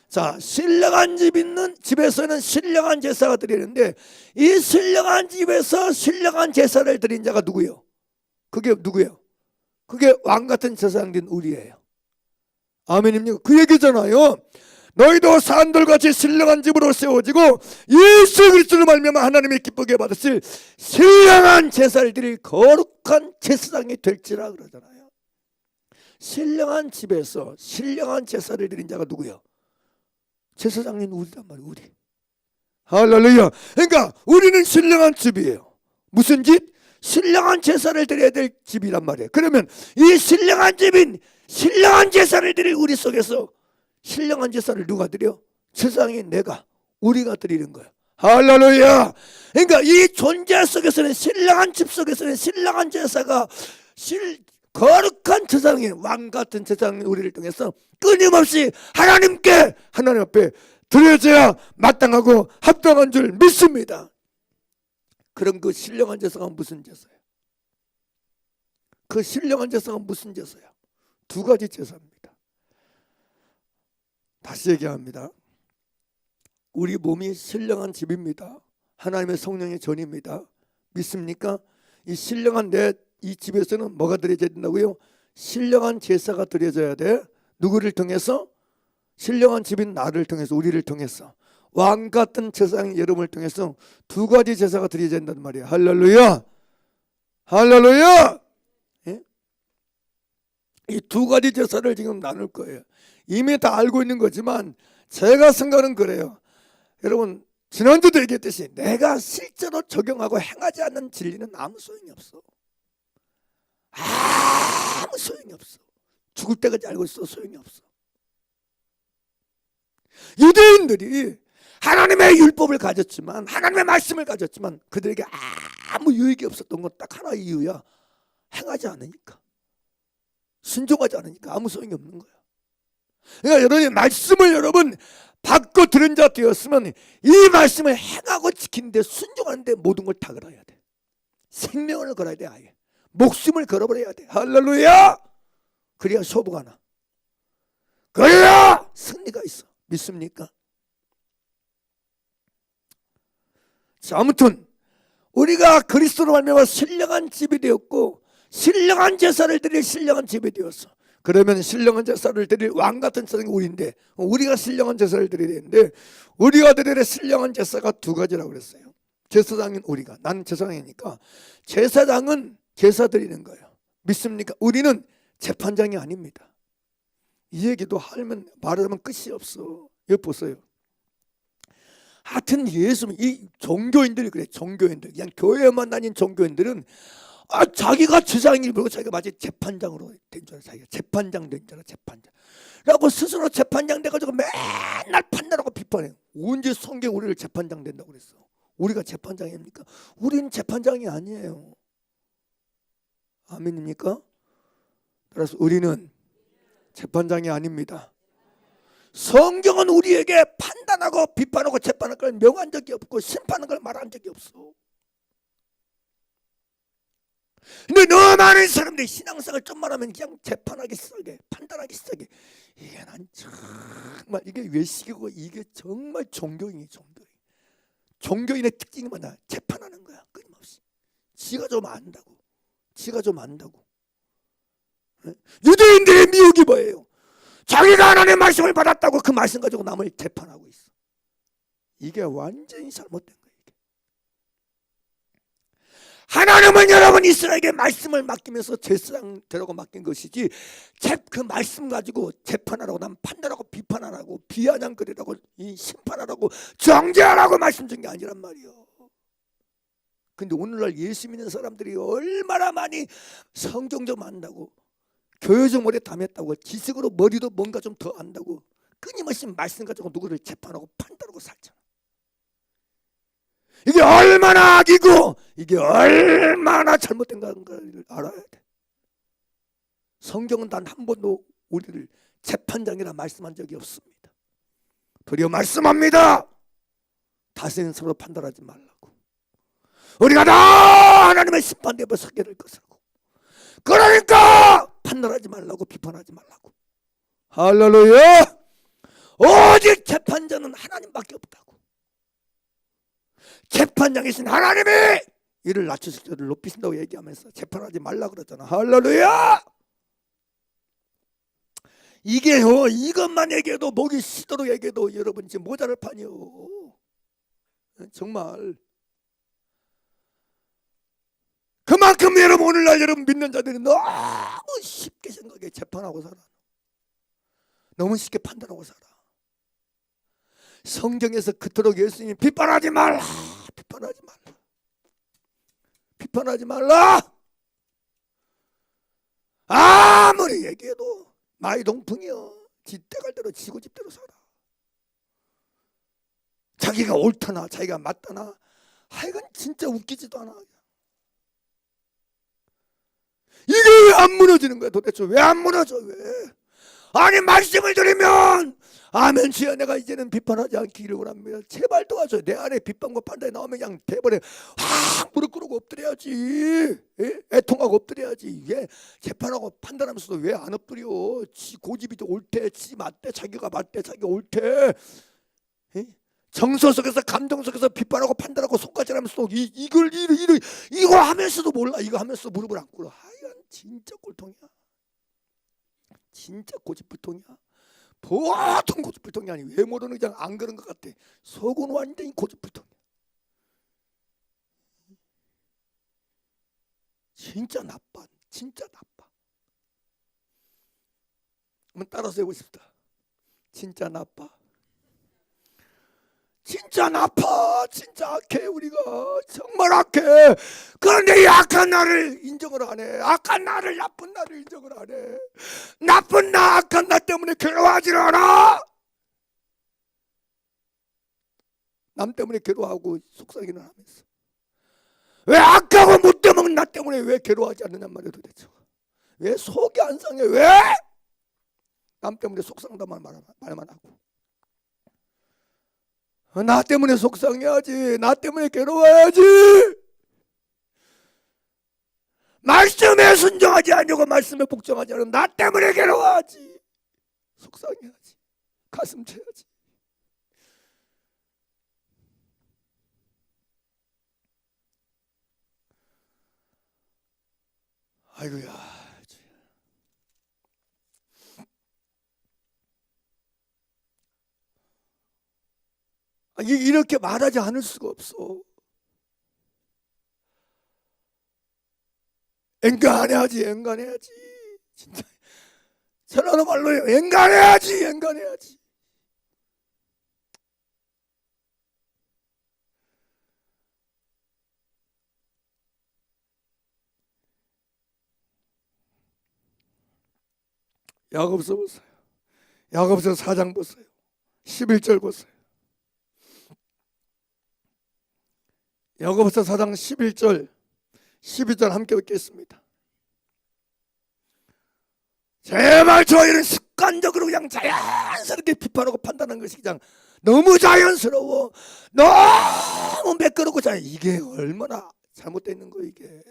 자, 신령한 집 있는 집에서는 신령한 제사가 드리는데, 이 신령한 집에서 신령한 제사를 드린 자가 누구예요? 그게 누구예요? 그게 왕같은 제사장된 우리예요. 아멘입니까? 그 얘기잖아요. 너희도 산돌같이 신령한 집으로 세워지고 예수 그리스도로 말미암아 하나님의 기쁘게 받으실 신령한 제사를 드릴 거룩한 제사장이 될지라 그러잖아요. 신령한 집에서 신령한 제사를 드린 자가 누구예요? 제사장인 우리란 말이에요. 우리. 할렐루야. 그러니까 우리는 신령한 집이에요. 무슨 집? 신령한 제사를 드려야 될 집이란 말이에요. 그러면 이 신령한 집인 신령한 제사를 드릴 우리 속에서 신령한 제사를 누가 드려? 제사장인 내가, 우리가 드리는 거야. 할렐루야. 그러니까 이 존재 속에서는, 신령한 집 속에서는 신령한 제사가 거룩한 제사장인 왕같은 제사장인 우리를 통해서 끊임없이 하나님께, 하나님 앞에 드려져야 마땅하고 합당한 줄 믿습니다. 그럼 그 신령한 제사가 무슨 제사예요? 그 신령한 제사가 무슨 제사야? 두 가지 제사입니다. 다시 얘기합니다. 우리 몸이 신령한 집입니다. 하나님의 성령의 전입니다. 믿습니까? 이 신령한 이 집에서는 뭐가 드려져야 된다고요? 신령한 제사가 드려져야 돼. 누구를 통해서? 신령한 집인 나를 통해서, 우리를 통해서, 왕같은 제사장인 여러분을 통해서 두 가지 제사가 드려져야 된단 말이에요. 할렐루야. 할렐루야. 예? 이 두 가지 제사를 지금 나눌 거예요. 이미 다 알고 있는 거지만 제가 생각은 그래요. 여러분, 지난주도 얘기했듯이 내가 실제로 적용하고 행하지 않는 진리는 아무 소용이 없어. 아무 소용이 없어. 죽을 때까지 알고 있어 소용이 없어. 유대인들이 하나님의 율법을 가졌지만, 하나님의 말씀을 가졌지만 그들에게 아무 유익이 없었던 건 딱 하나의 이유야. 행하지 않으니까, 순종하지 않으니까 아무 소용이 없는 거야. 그러니까 여러분이 말씀을 여러분 받고 들은 자 되었으면 이 말씀을 행하고 지키는데, 순종하는데 모든 걸 다 걸어야 돼. 생명을 걸어야 돼. 아예 목숨을 걸어버려야 돼. 할렐루야. 그래야 소부가 나. 그래야 승리가 있어. 믿습니까? 자, 아무튼 우리가 그리스도로 말미암아 신령한 집이 되었고, 신령한 제사를 드릴 신령한 집이 되었어. 그러면 신령한 제사를 드릴 왕같은 제사장이 우리인데, 우리가 신령한 제사를 드려야 되는데, 우리가 드릴 신령한 제사가 두 가지라고 그랬어요. 제사장인 우리가, 나는 제사장이니까 제사장은 제사 드리는 거예요. 믿습니까? 우리는 재판장이 아닙니다. 이 얘기도 하면 말하면 끝이 없어. 여기 보세요. 하여튼 이 종교인들이 그래. 종교인들, 그냥 교회만 다닌 종교인들은 자기가 제사장이 그리고 자기가 마치 재판장으로 된 줄 알아. 자기가 재판장 된 줄 알아. 재판장 라고 스스로 재판장 돼가지고 맨날 판단하고 비판해요. 언제 성경 우리를 재판장 된다고 그랬어? 우리가 재판장입니까? 우리는 재판장이 아니에요. 아멘입니까? 따라서 우리는 재판장이 아닙니다. 성경은 우리에게 판단하고 비판하고 재판할 걸 명한 적이 없고 심판하는 걸 말한 적이 없어. 근데 너무 많은 사람들이 신앙생활 좀만 하면 그냥 재판하기 시작해, 판단하기 시작해. 이게 난 정말 이게 외식이고, 이게 정말 종교인이 종교인의 특징이 뭐냐? 재판하는 거야. 끊임없이. 지가 좀 안다고. 유대인들의 미혹이 뭐예요? 자기가 하나님의 말씀을 받았다고 그 말씀 가지고 남을 재판하고 있어. 이게 완전히 잘못된 거예요. 하나님은 여러분 이스라엘에게 말씀을 맡기면서 제사장되라고 맡긴 것이지 그 말씀 가지고 재판하라고 난 판단하고 비판하라고 비아냥거리라고 심판하라고 정죄하라고 말씀 준 게 아니란 말이요. 근데 오늘날 예수 믿는 사람들이 얼마나 많이 성경 좀 안다고 교회 좀 오래 다녔다고 지식으로 머리도 뭔가 좀 더 안다고 끊임없이 말씀 가지고 누구를 재판하고 판단하고 살잖아. 이게 얼마나 악이고 이게 얼마나 잘못된 건가를 알아야 돼. 성경은 단 한 번도 우리를 재판장이라 말씀한 적이 없습니다. 도리어 말씀합니다. 다스리는 서로 판단하지 말라고. 우리가 다 하나님의 심판대 앞에 서게 될 것이라고. 그러니까 판단하지 말라고 비판하지 말라고. 할렐루야. 오직 재판자는 하나님밖에 없다고. 재판장이신 하나님이 이를 낮추실 줄을 높이신다고 얘기하면서 재판하지 말라 그러잖아. 할렐루야. 이게요, 이것만 얘기해도 목이 쉬도록 얘기해도 여러분 지금 모자랄 판이요. 정말 그만큼 여러분 오늘날 여러분 믿는 자들이 너무 쉽게 생각해 재판하고 살아. 너무 쉽게 판단하고 살아. 성경에서 그토록 예수님이 비판하지 말라, 비판하지 말라, 비판하지 말라. 아무리 얘기해도 마이동풍이여. 지때갈 대로 지고 집대로 살아. 자기가 옳다나 자기가 맞다나 하여간 진짜 웃기지도 않아. 이게 왜 안 무너지는 거야 도대체? 왜 안 무너져? 왜? 아니 말씀을 드리면 아멘 주여 내가 이제는 비판하지 않기를 원합니다. 제발 도와줘요. 내 안에 비판과 판단이 나오면 그냥 대버려 확 무릎 꿇고 엎드려야지. 예? 애통하고 엎드려야지. 왜 재판하고 판단하면서도 왜 안 엎드려? 지 고집이 옳대, 지 맞대, 자기가 맞대, 자기가 옳대. 예? 정서 속에서 감정 속에서 비판하고 판단하고 손가락질하면서도 이거 하면서도 몰라. 이거 하면서 무릎을 안 꿇어. 하여간 진짜 꼴통이야. 진짜 고집불통이야. 보통 고집불통이 아니. 외모로는 그냥 안 그런 것 같아. 속은 완전히 고집불통이야. 진짜 나빠. 진짜 나빠. 한번 따라서 해보고 싶다. 진짜 나빠. 진짜 나빠. 진짜 악해. 우리가 정말 악해. 그런데 이 악한 나를 인정을 안 해. 악한 나를, 나쁜 나를 인정을 안 해. 나쁜 나, 악한 나 때문에 괴로워하지 않아. 남 때문에 괴로워하고 속상해는 하면서 왜 악하고 못되먹는 나 때문에 왜 괴로워하지 않느냔 말이야 도대체. 왜 속이 안 상해? 왜? 남 때문에 속상하다만 말만 하고 나 때문에 속상해야지. 나 때문에 괴로워야지. 말씀에 순종하지 않고 말씀에 복종하지 않으면 나 때문에 괴로워하지. 속상해야지. 가슴 쳐야지. 아이고야. 이렇게 말하지 않을 수가 없어. 엔간해야지. 엔간해야지. 진짜 전하는 말로요. 엔간해야지. 엔간해야지. 야고보서 보세요. 야고보서 4장 보세요. 11절 보세요. 야고보서 4장 11절 12절 함께 읽겠습니다. 제발 저희는 습관적으로 그냥 자연스럽게 비판하고 판단하는 것이 그냥 너무 자연스러워. 너무 매끄럽고 이게 얼마나 잘못되어 있는 거예요 이게.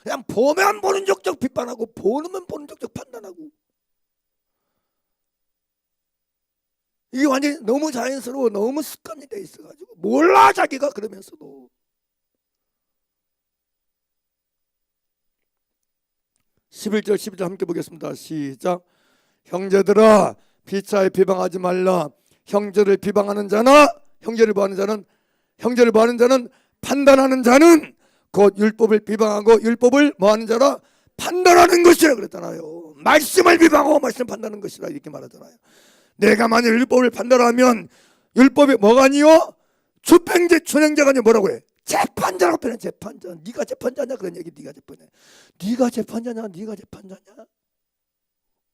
그냥 보면 보는 족족 비판하고 보면 보는 족족 판단하고 이게 완전히 너무 자연스러워. 너무 습관이 돼 있어가지고 몰라 자기가. 그러면서도 11절 12절 함께 보겠습니다. 시작. 형제들아 피차에 비방하지 말라. 형제를 비방하는 자나 형제를 보하는 자는 판단하는 자는 곧 율법을 비방하고 율법을 뭐하는 자라 판단하는 것이라 그랬잖아요. 말씀을 비방하고 말씀을 판단하는 것이라 이렇게 말하잖아요. 내가 만약 율법을 판단하면 율법이 뭐가 아니요? 주평제 준행자가 아니요 뭐라고 해? 재판자라고 표현해. 재판자. 네가 재판자냐 그런 얘기. 네가 재판자. 네가 재판자냐? 네가 재판자냐?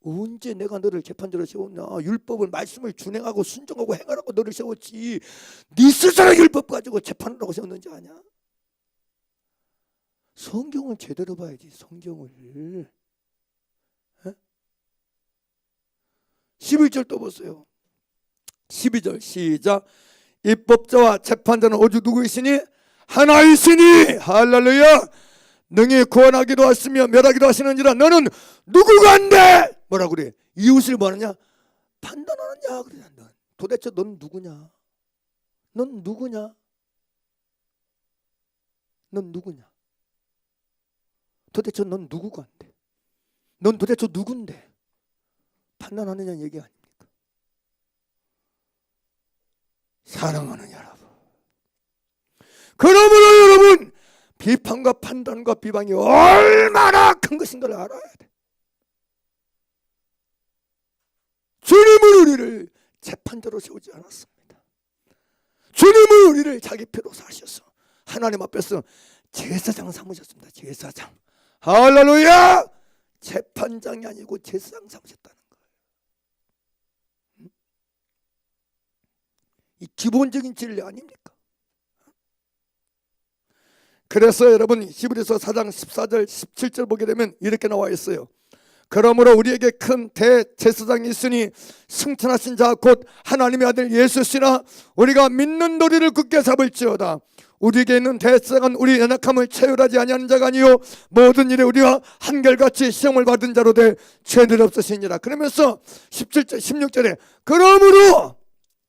언제 내가 너를 재판자로 세웠냐? 율법을 말씀을 준행하고 순종하고 행하라고 너를 세웠지. 네 스스로 율법 가지고 재판하라고 세웠는지 아냐? 성경을 제대로 봐야지. 성경을. 11절 또 보세요. 12절 시작. 입법자와 재판자는 오직 누구 있으니? 하나 있으니. 할렐루야. 능히 구원하기도 하시며 멸하기도 하시는지라 너는 누구가 한데? 뭐라고 그래? 이웃을 뭐하느냐? 판단하느냐? 그래. 도대체 넌 누구냐? 넌 누구냐? 넌 누구냐? 도대체 넌 누구가 한데? 넌 도대체 누군데? 판단하느냐 얘기 아닙니까? 사랑하는 여러분, 그러므로 여러분 비판과 판단과 비방이 얼마나 큰 것인가를 알아야 돼. 주님은 우리를 재판자로 세우지 않았습니다. 주님은 우리를 자기 피로 사셔서 하나님 앞에서 제사장 삼으셨습니다. 제사장. 할렐루야. 재판장이 아니고 제사장 삼으셨다는 거예요. 이 기본적인 진리 아닙니까? 그래서 여러분 히브리서 4장 14절 17절 보게 되면 이렇게 나와 있어요. 그러므로 우리에게 큰 대제사장이 있으니 승천하신 자 곧 하나님의 아들 예수시라. 우리가 믿는 도리를 굳게 잡을지어다. 우리에게 있는 대제사장은 우리 연약함을 체휼하지 아니하는 자가 아니요 모든 일에 우리와 한결같이 시험을 받은 자로 돼 죄는 없으시니라. 그러면서 17절 16절에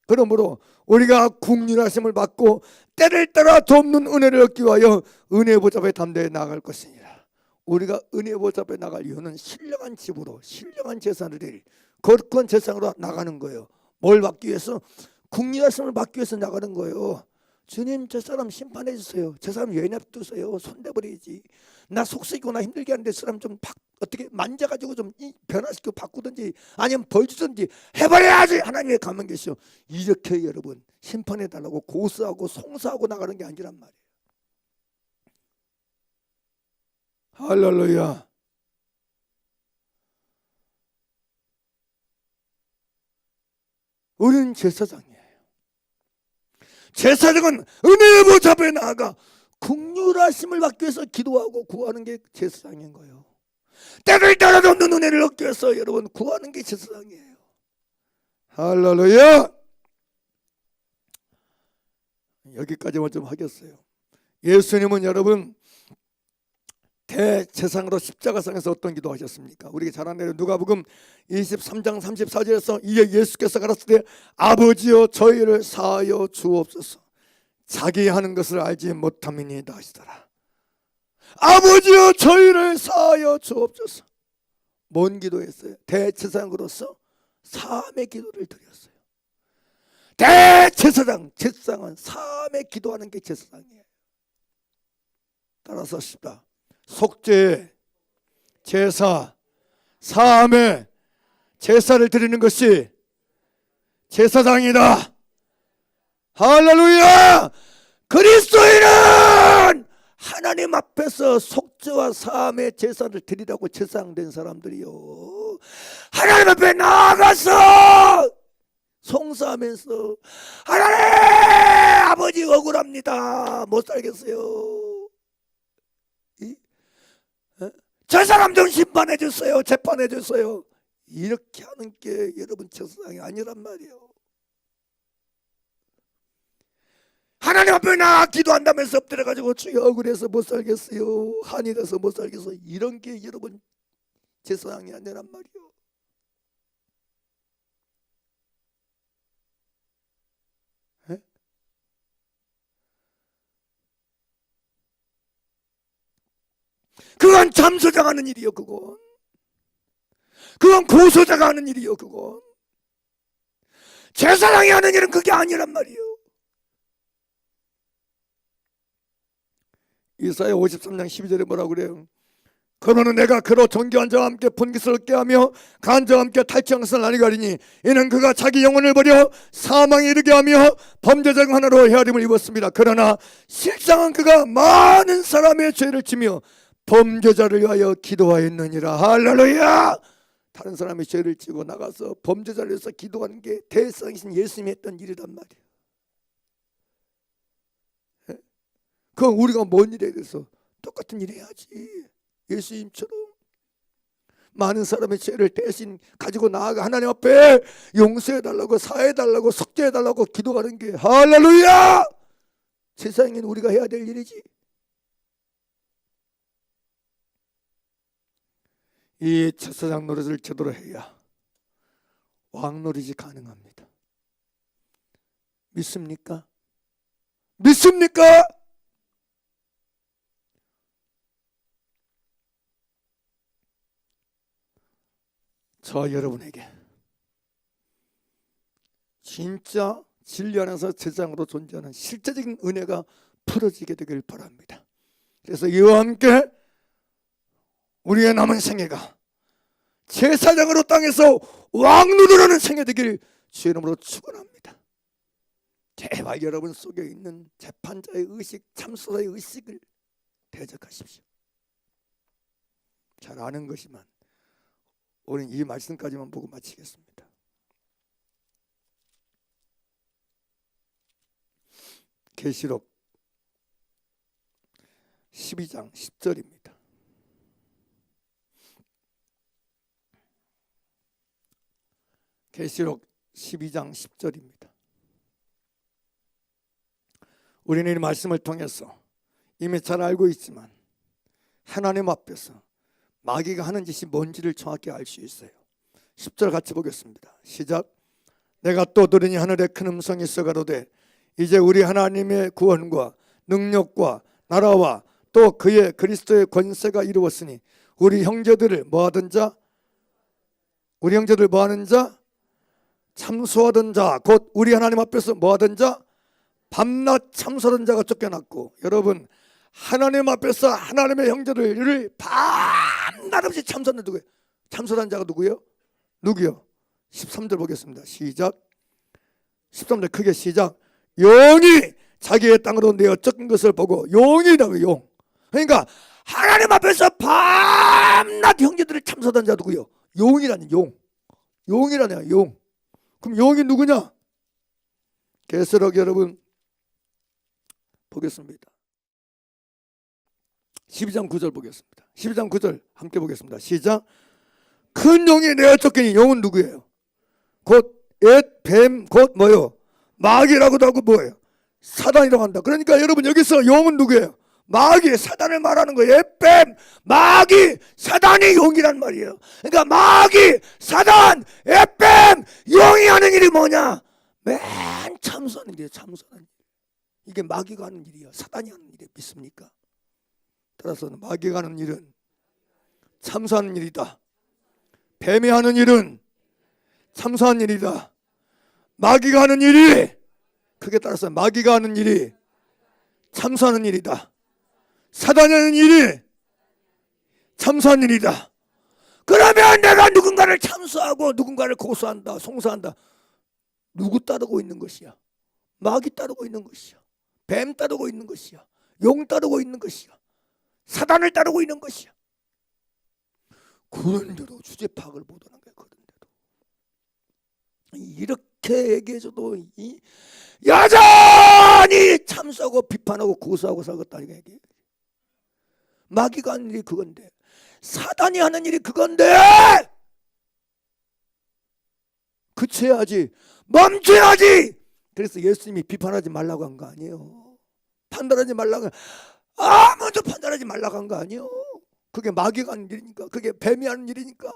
그러므로 우리가 국률하심을 받고 때를 따라 돕는 은혜를 얻기 위하여 은혜 보좌에 담대히 나아갈 것이니라. 우리가 은혜 보좌에 나갈 이유는 신령한 집으로 신령한 제사를 드릴 거룩한 제사장으로 나가는 거예요. 뭘 받기 위해서? 국률하심을 받기 위해서 나가는 거예요. 주님 저 사람 심판해 주세요. 저 사람 왜 냅두세요? 손대버리지. 나 속쓰이고 나 힘들게 하는데 저 사람 좀 어떻게 만져가지고 좀 변화시키고 바꾸든지 아니면 벌 주든지 해버려야지. 하나님의 가만 계시오. 이렇게 여러분 심판해달라고 고소하고 송사하고 나가는 게 아니란 말이에요. 할렐루야. 우리는 제사장이에요. 제사장은 은혜의 보좌 앞에 나아가 국률하심을 받기 위해서 기도하고 구하는 게 제사장인 거예요. 때를 따라 돕는 은혜를 얻기 위해서 여러분 구하는 게 제사장이에요. 할렐루야. 여기까지만 좀 하겠어요. 예수님은 여러분 대제사장으로 십자가상에서 어떤 기도하셨습니까? 우리가 잘 아는 누가복음 23장 34절에서 이에 예수께서 가라사대 아버지여 저희를 사하여 주옵소서. 자기 하는 것을 알지 못함이니이다 하시더라. 아버지여 저희를 사하여 주옵소서. 뭔 기도했어요? 대제사장으로서 사함의 기도를 드렸어요. 제사장은 사함의 기도하는 게 제사장이에요. 따라서 십시다. 속죄, 제사, 사함의 제사를 드리는 것이 제사장이다. 할렐루야. 그리스도인은 하나님 앞에서 속죄와 사함의 제사를 드리라고 제사장된 사람들이요, 하나님 앞에 나아가서 송사하면서 하나님 아버지 억울합니다, 못 살겠어요, 저 사람 좀 심판해 주세요, 재판해 주세요, 이렇게 하는 게 여러분 제사장이 아니란 말이에요. 하나님 앞에 나가 기도한다면서 엎드려가지고 주여 억울해서 못 살겠어요, 한이 돼서 못 살겠어요, 이런 게 여러분 제사장이 아니란 말이에요. 에? 그건 잠수자가 하는 일이요, 그건 고소자가 하는 일이요, 그건 제사장이 하는 일은 그게 아니란 말이에요. 이사야 53장 12절에 뭐라고 그래요? 그러는 내가 그로 존귀한 자와 함께 분깃스럽게 하며 간 자와 함께 탈취한 것을 나니 가리니 이는 그가 자기 영혼을 버려 사망에 이르게 하며 범죄자 중 하나로 헤아림을 입었습니다. 그러나 실상은 그가 많은 사람의 죄를 지며 범죄자를 위하여 기도하였느니라. 할렐루야. 다른 사람의 죄를 지고 나가서 범죄자를 위해서 기도하는 게 대성이신 예수님이 했던 일이란 말이에요. 그건 우리가 뭔 일에 대해서 똑같은 일 해야지. 예수님처럼 많은 사람의 죄를 대신 가지고 나아가 하나님 앞에 용서해달라고, 사해달라고, 속죄해달라고 기도하는 게 할렐루야! 세상에는 우리가 해야 될 일이지. 이 제사장 노릇을 제대로 해야 왕 노릇이 가능합니다. 믿습니까? 믿습니까? 저 여러분에게 진짜 진리 안에서 제사장으로 존재하는 실제적인 은혜가 풀어지게 되길 바랍니다. 그래서 이와 함께 우리의 남은 생애가 제사장으로 땅에서 왕노릇하는 생애 되길 주의 이름으로 축원합니다. 제발 여러분 속에 있는 재판자의 의식, 참수자의 의식을 대적하십시오. 잘 아는 것이만 우리는 이 말씀까지만 보고 마치겠습니다. 계시록 12장 10절입니다. 계시록 12장 10절입니다. 우리는 이 말씀을 통해서 이미 잘 알고 있지만 하나님 앞에서 마귀가 하는 짓이 뭔지를 정확히 알 수 있어요. 10절 같이 보겠습니다. 시작. 내가 또 들으니 하늘에 큰 음성이 있어 가로되 이제 우리 하나님의 구원과 능력과 나라와 또 그의 그리스도의 권세가 이루었으니 우리 형제들을 뭐하던 자? 우리 형제들 뭐하는 자? 참소하던 자, 곧 우리 하나님 앞에서 뭐하던 자? 밤낮 참소하던 자가 쫓겨났고, 여러분 하나님 앞에서 하나님의 형제를 밤낮 없이 참소하는 누구예요? 참소하는 자가 누구예요? 누구요? 13절 보겠습니다. 시작. 13절 크게 시작. 용이 자기의 땅으로 내어 쫓긴 것을 보고, 용이라고 용. 그러니까 하나님 앞에서 밤낮 형제들을 참소하던 자 누구요? 용이라는 용. 용이라네요. 용. 그럼 용이 누구냐? 계시록 여러분 보겠습니다. 12장 9절 보겠습니다. 12장 9절 함께 보겠습니다. 시작. 큰 용이 내어 쫓기니 용은 누구예요? 곧 뱀, 곧 뭐요? 마귀라고도 하고 뭐예요? 사단이라고 한다. 그러니까 여러분 여기서 용은 누구예요? 마귀, 사단을 말하는 거예요. 뱀, 마귀, 사단이 용이란 말이에요. 그러니까 마귀, 사단, 뱀, 용이 하는 일이 뭐냐? 맨 참소하는 일이에요. 참소하는 일. 이게 마귀가 하는 일이에요. 사단이 하는 일이에요. 믿습니까? 따라서 마귀가 하는 일은 참소하는 일이다. 뱀이 하는 일은 참소하는 일이다. 마귀가 하는 일이, 크게 따라서 마귀가 하는 일이 참소하는 일이다. 사단이 하는 일이 참소하는 일이다. 그러면 내가 누군가를 참소하고 누군가를 고소한다, 송사한다. 누구 따르고 있는 것이야? 마귀 따르고 있는 것이야. 뱀 따르고 있는 것이야. 용 따르고 있는 것이야. 사단을 따르고 있는 것이야. 그런데도 주제 파악을 못하는 거야. 그런데도 이렇게 얘기해줘도 여전히 참소하고 비판하고 고소하고 살겠다니까. 이게 마귀가 하는 일이 그건데, 사단이 하는 일이 그건데 그쳐야지, 멈춰야지. 그래서 예수님이 비판하지 말라고 한 거 아니에요. 판단하지 말라고, 아무도 판단하지 말라고 한 거 아니에요. 그게 마귀가 하는 일이니까, 그게 뱀이 하는 일이니까,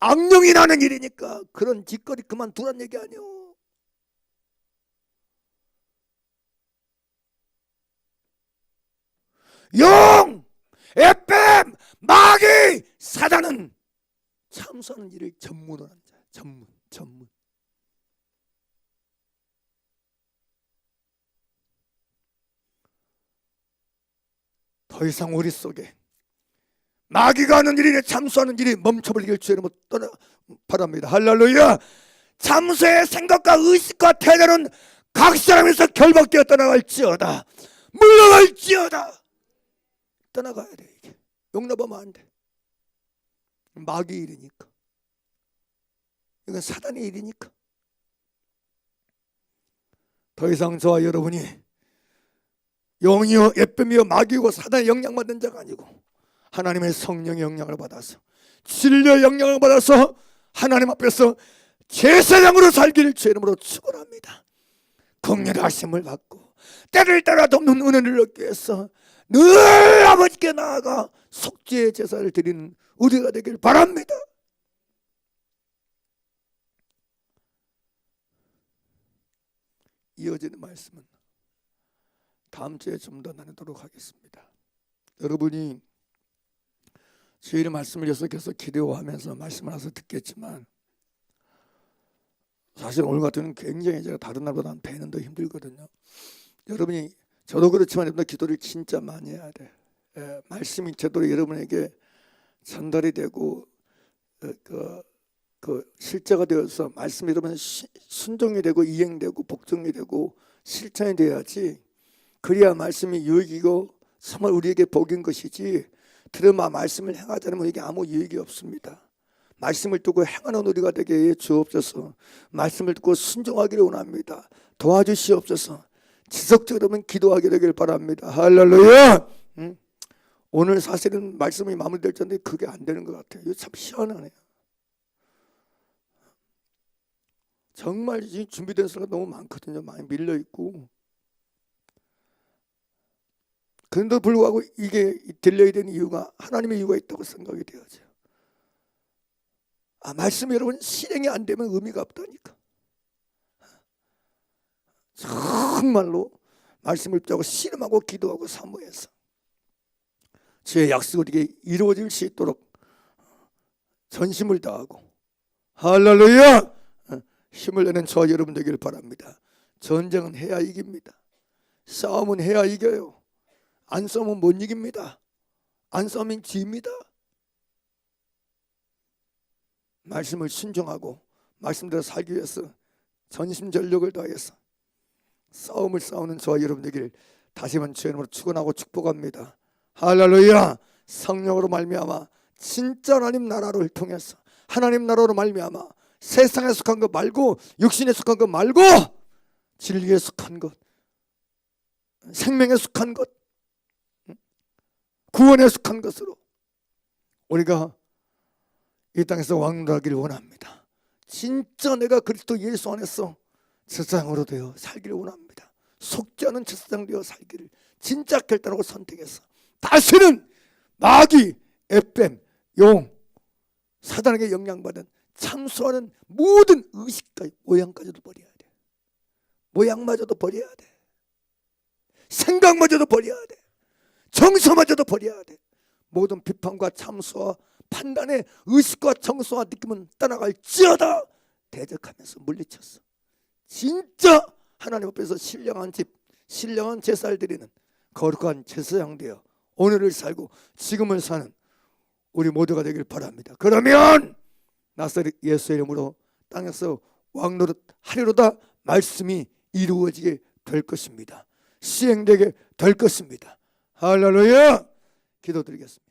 악령이 나는 일이니까 그런 짓거리 그만두란 얘기 아니에요. 용, 뱀, 마귀, 사단은 참소하는 일을 전문으로 하는 자야. 전문. 더 이상 우리 속에 마귀가 하는 일이나 참수하는 일이 멈춰버리길 주의 이름으로 바랍니다. 할렐루야. 참수의 생각과 의식과 태도는 각 사람에서 결박되어 떠나갈지어다. 물러갈지어다. 떠나가야 돼. 이게 용납하면 안 돼. 마귀 일이니까. 이건 사단의 일이니까. 더 이상 저와 여러분이 영이요 예쁨이요 마귀고 사단의 영향받는 자가 아니고 하나님의 성령의 영향을 받아서 진리의 영향을 받아서 하나님 앞에서 제사장으로 살기를 주의 이름으로 축원합니다. 긍휼하심을 받고 때를 따라 돕는 은혜를 얻기 위해서 늘 아버지께 나아가 속죄의 제사를 드리는 우리가 되길 바랍니다. 이어지는 말씀은 다음 주에 좀 더 나누도록 하겠습니다. 여러분이 주일의 말씀을 계속 기도하면서 말씀을 와서 듣겠지만 사실 오늘 같은 굉장히 제가 다른 날보다 배는 더 힘들거든요. 여러분이 저도 그렇지만 여러분 기도를 진짜 많이 해야 돼. 말씀이 제대로 여러분에게 전달이 되고 그 실제가 되어서 말씀이 여러분 순종이 되고 이행되고 복종이 되고 실천이 돼야지. 그래야 말씀이 유익이고 정말 우리에게 복인 것이지 들으마 말씀을 행하지 않으면 이게 아무 유익이 없습니다. 말씀을 듣고 행하는 우리가 되게 해 주옵소서. 말씀을 듣고 순종하기를 원합니다. 도와주시옵소서. 지속적으로 기도하게 되길 바랍니다. 할렐루야. 오늘 사실은 말씀이 마무리될 텐데 그게 안 되는 것 같아요. 이거 참 희한하네요. 정말 준비된 사람가 너무 많거든요. 많이 밀려있고. 그런데도 불구하고 이게 들려야 되는 이유가 하나님의 이유가 있다고 생각이 되어져요. 말씀이 여러분 실행이 안 되면 의미가 없다니까. 정말로 말씀을 붙잡고 씨름하고 기도하고 사모해서 주의 약속이 우리에게 이루어질 수 있도록 전심을 다하고 할렐루야 힘을 내는 저와 여러분 되기를 바랍니다. 전쟁은 해야 이깁니다. 싸움은 해야 이겨요. 안 싸우면 못 이깁니다. 안 싸우면 집니다. 말씀을 순종하고 말씀대로 살기 위해서 전심전력을 다해서 싸움을 싸우는 저와 여러분 되기를 다시 한번 주의 이름으로 축원하고 축복합니다. 할렐루야. 성령으로 말미암아 진짜 하나님 나라를 통해서 하나님 나라로 말미암아 세상에 속한 것 말고 육신에 속한 것 말고 진리에 속한 것 생명에 속한 것 구원에 속한 것으로 우리가 이 땅에서 왕노하기를 원합니다. 진짜 내가 그리스도 예수 안에서 제사장으로 되어 살기를 원합니다. 속지 않은 제사장 되어 살기를 진짜 결단하고 선택해서 다시는 마귀, 에뱀, 용, 사단에게 영향받은 참수하는 모든 의식과 모양까지도 버려야 돼. 모양마저도 버려야 돼. 생각마저도 버려야 돼. 정서마저도 버려야 돼. 모든 비판과 참수와 판단의 의식과 정서와 느낌은 떠나갈지어다 대적하면서 물리쳤어. 진짜 하나님 앞에서 신령한 집, 신령한 제사를 드리는 거룩한 제사장 되어 오늘을 살고 지금을 사는 우리 모두가 되길 바랍니다. 그러면 나사렛 예수의 이름으로 땅에서 왕노릇 하리로다 말씀이 이루어지게 될 것입니다. 시행되게 될 것입니다. 할렐루야. 기도드리겠습니다.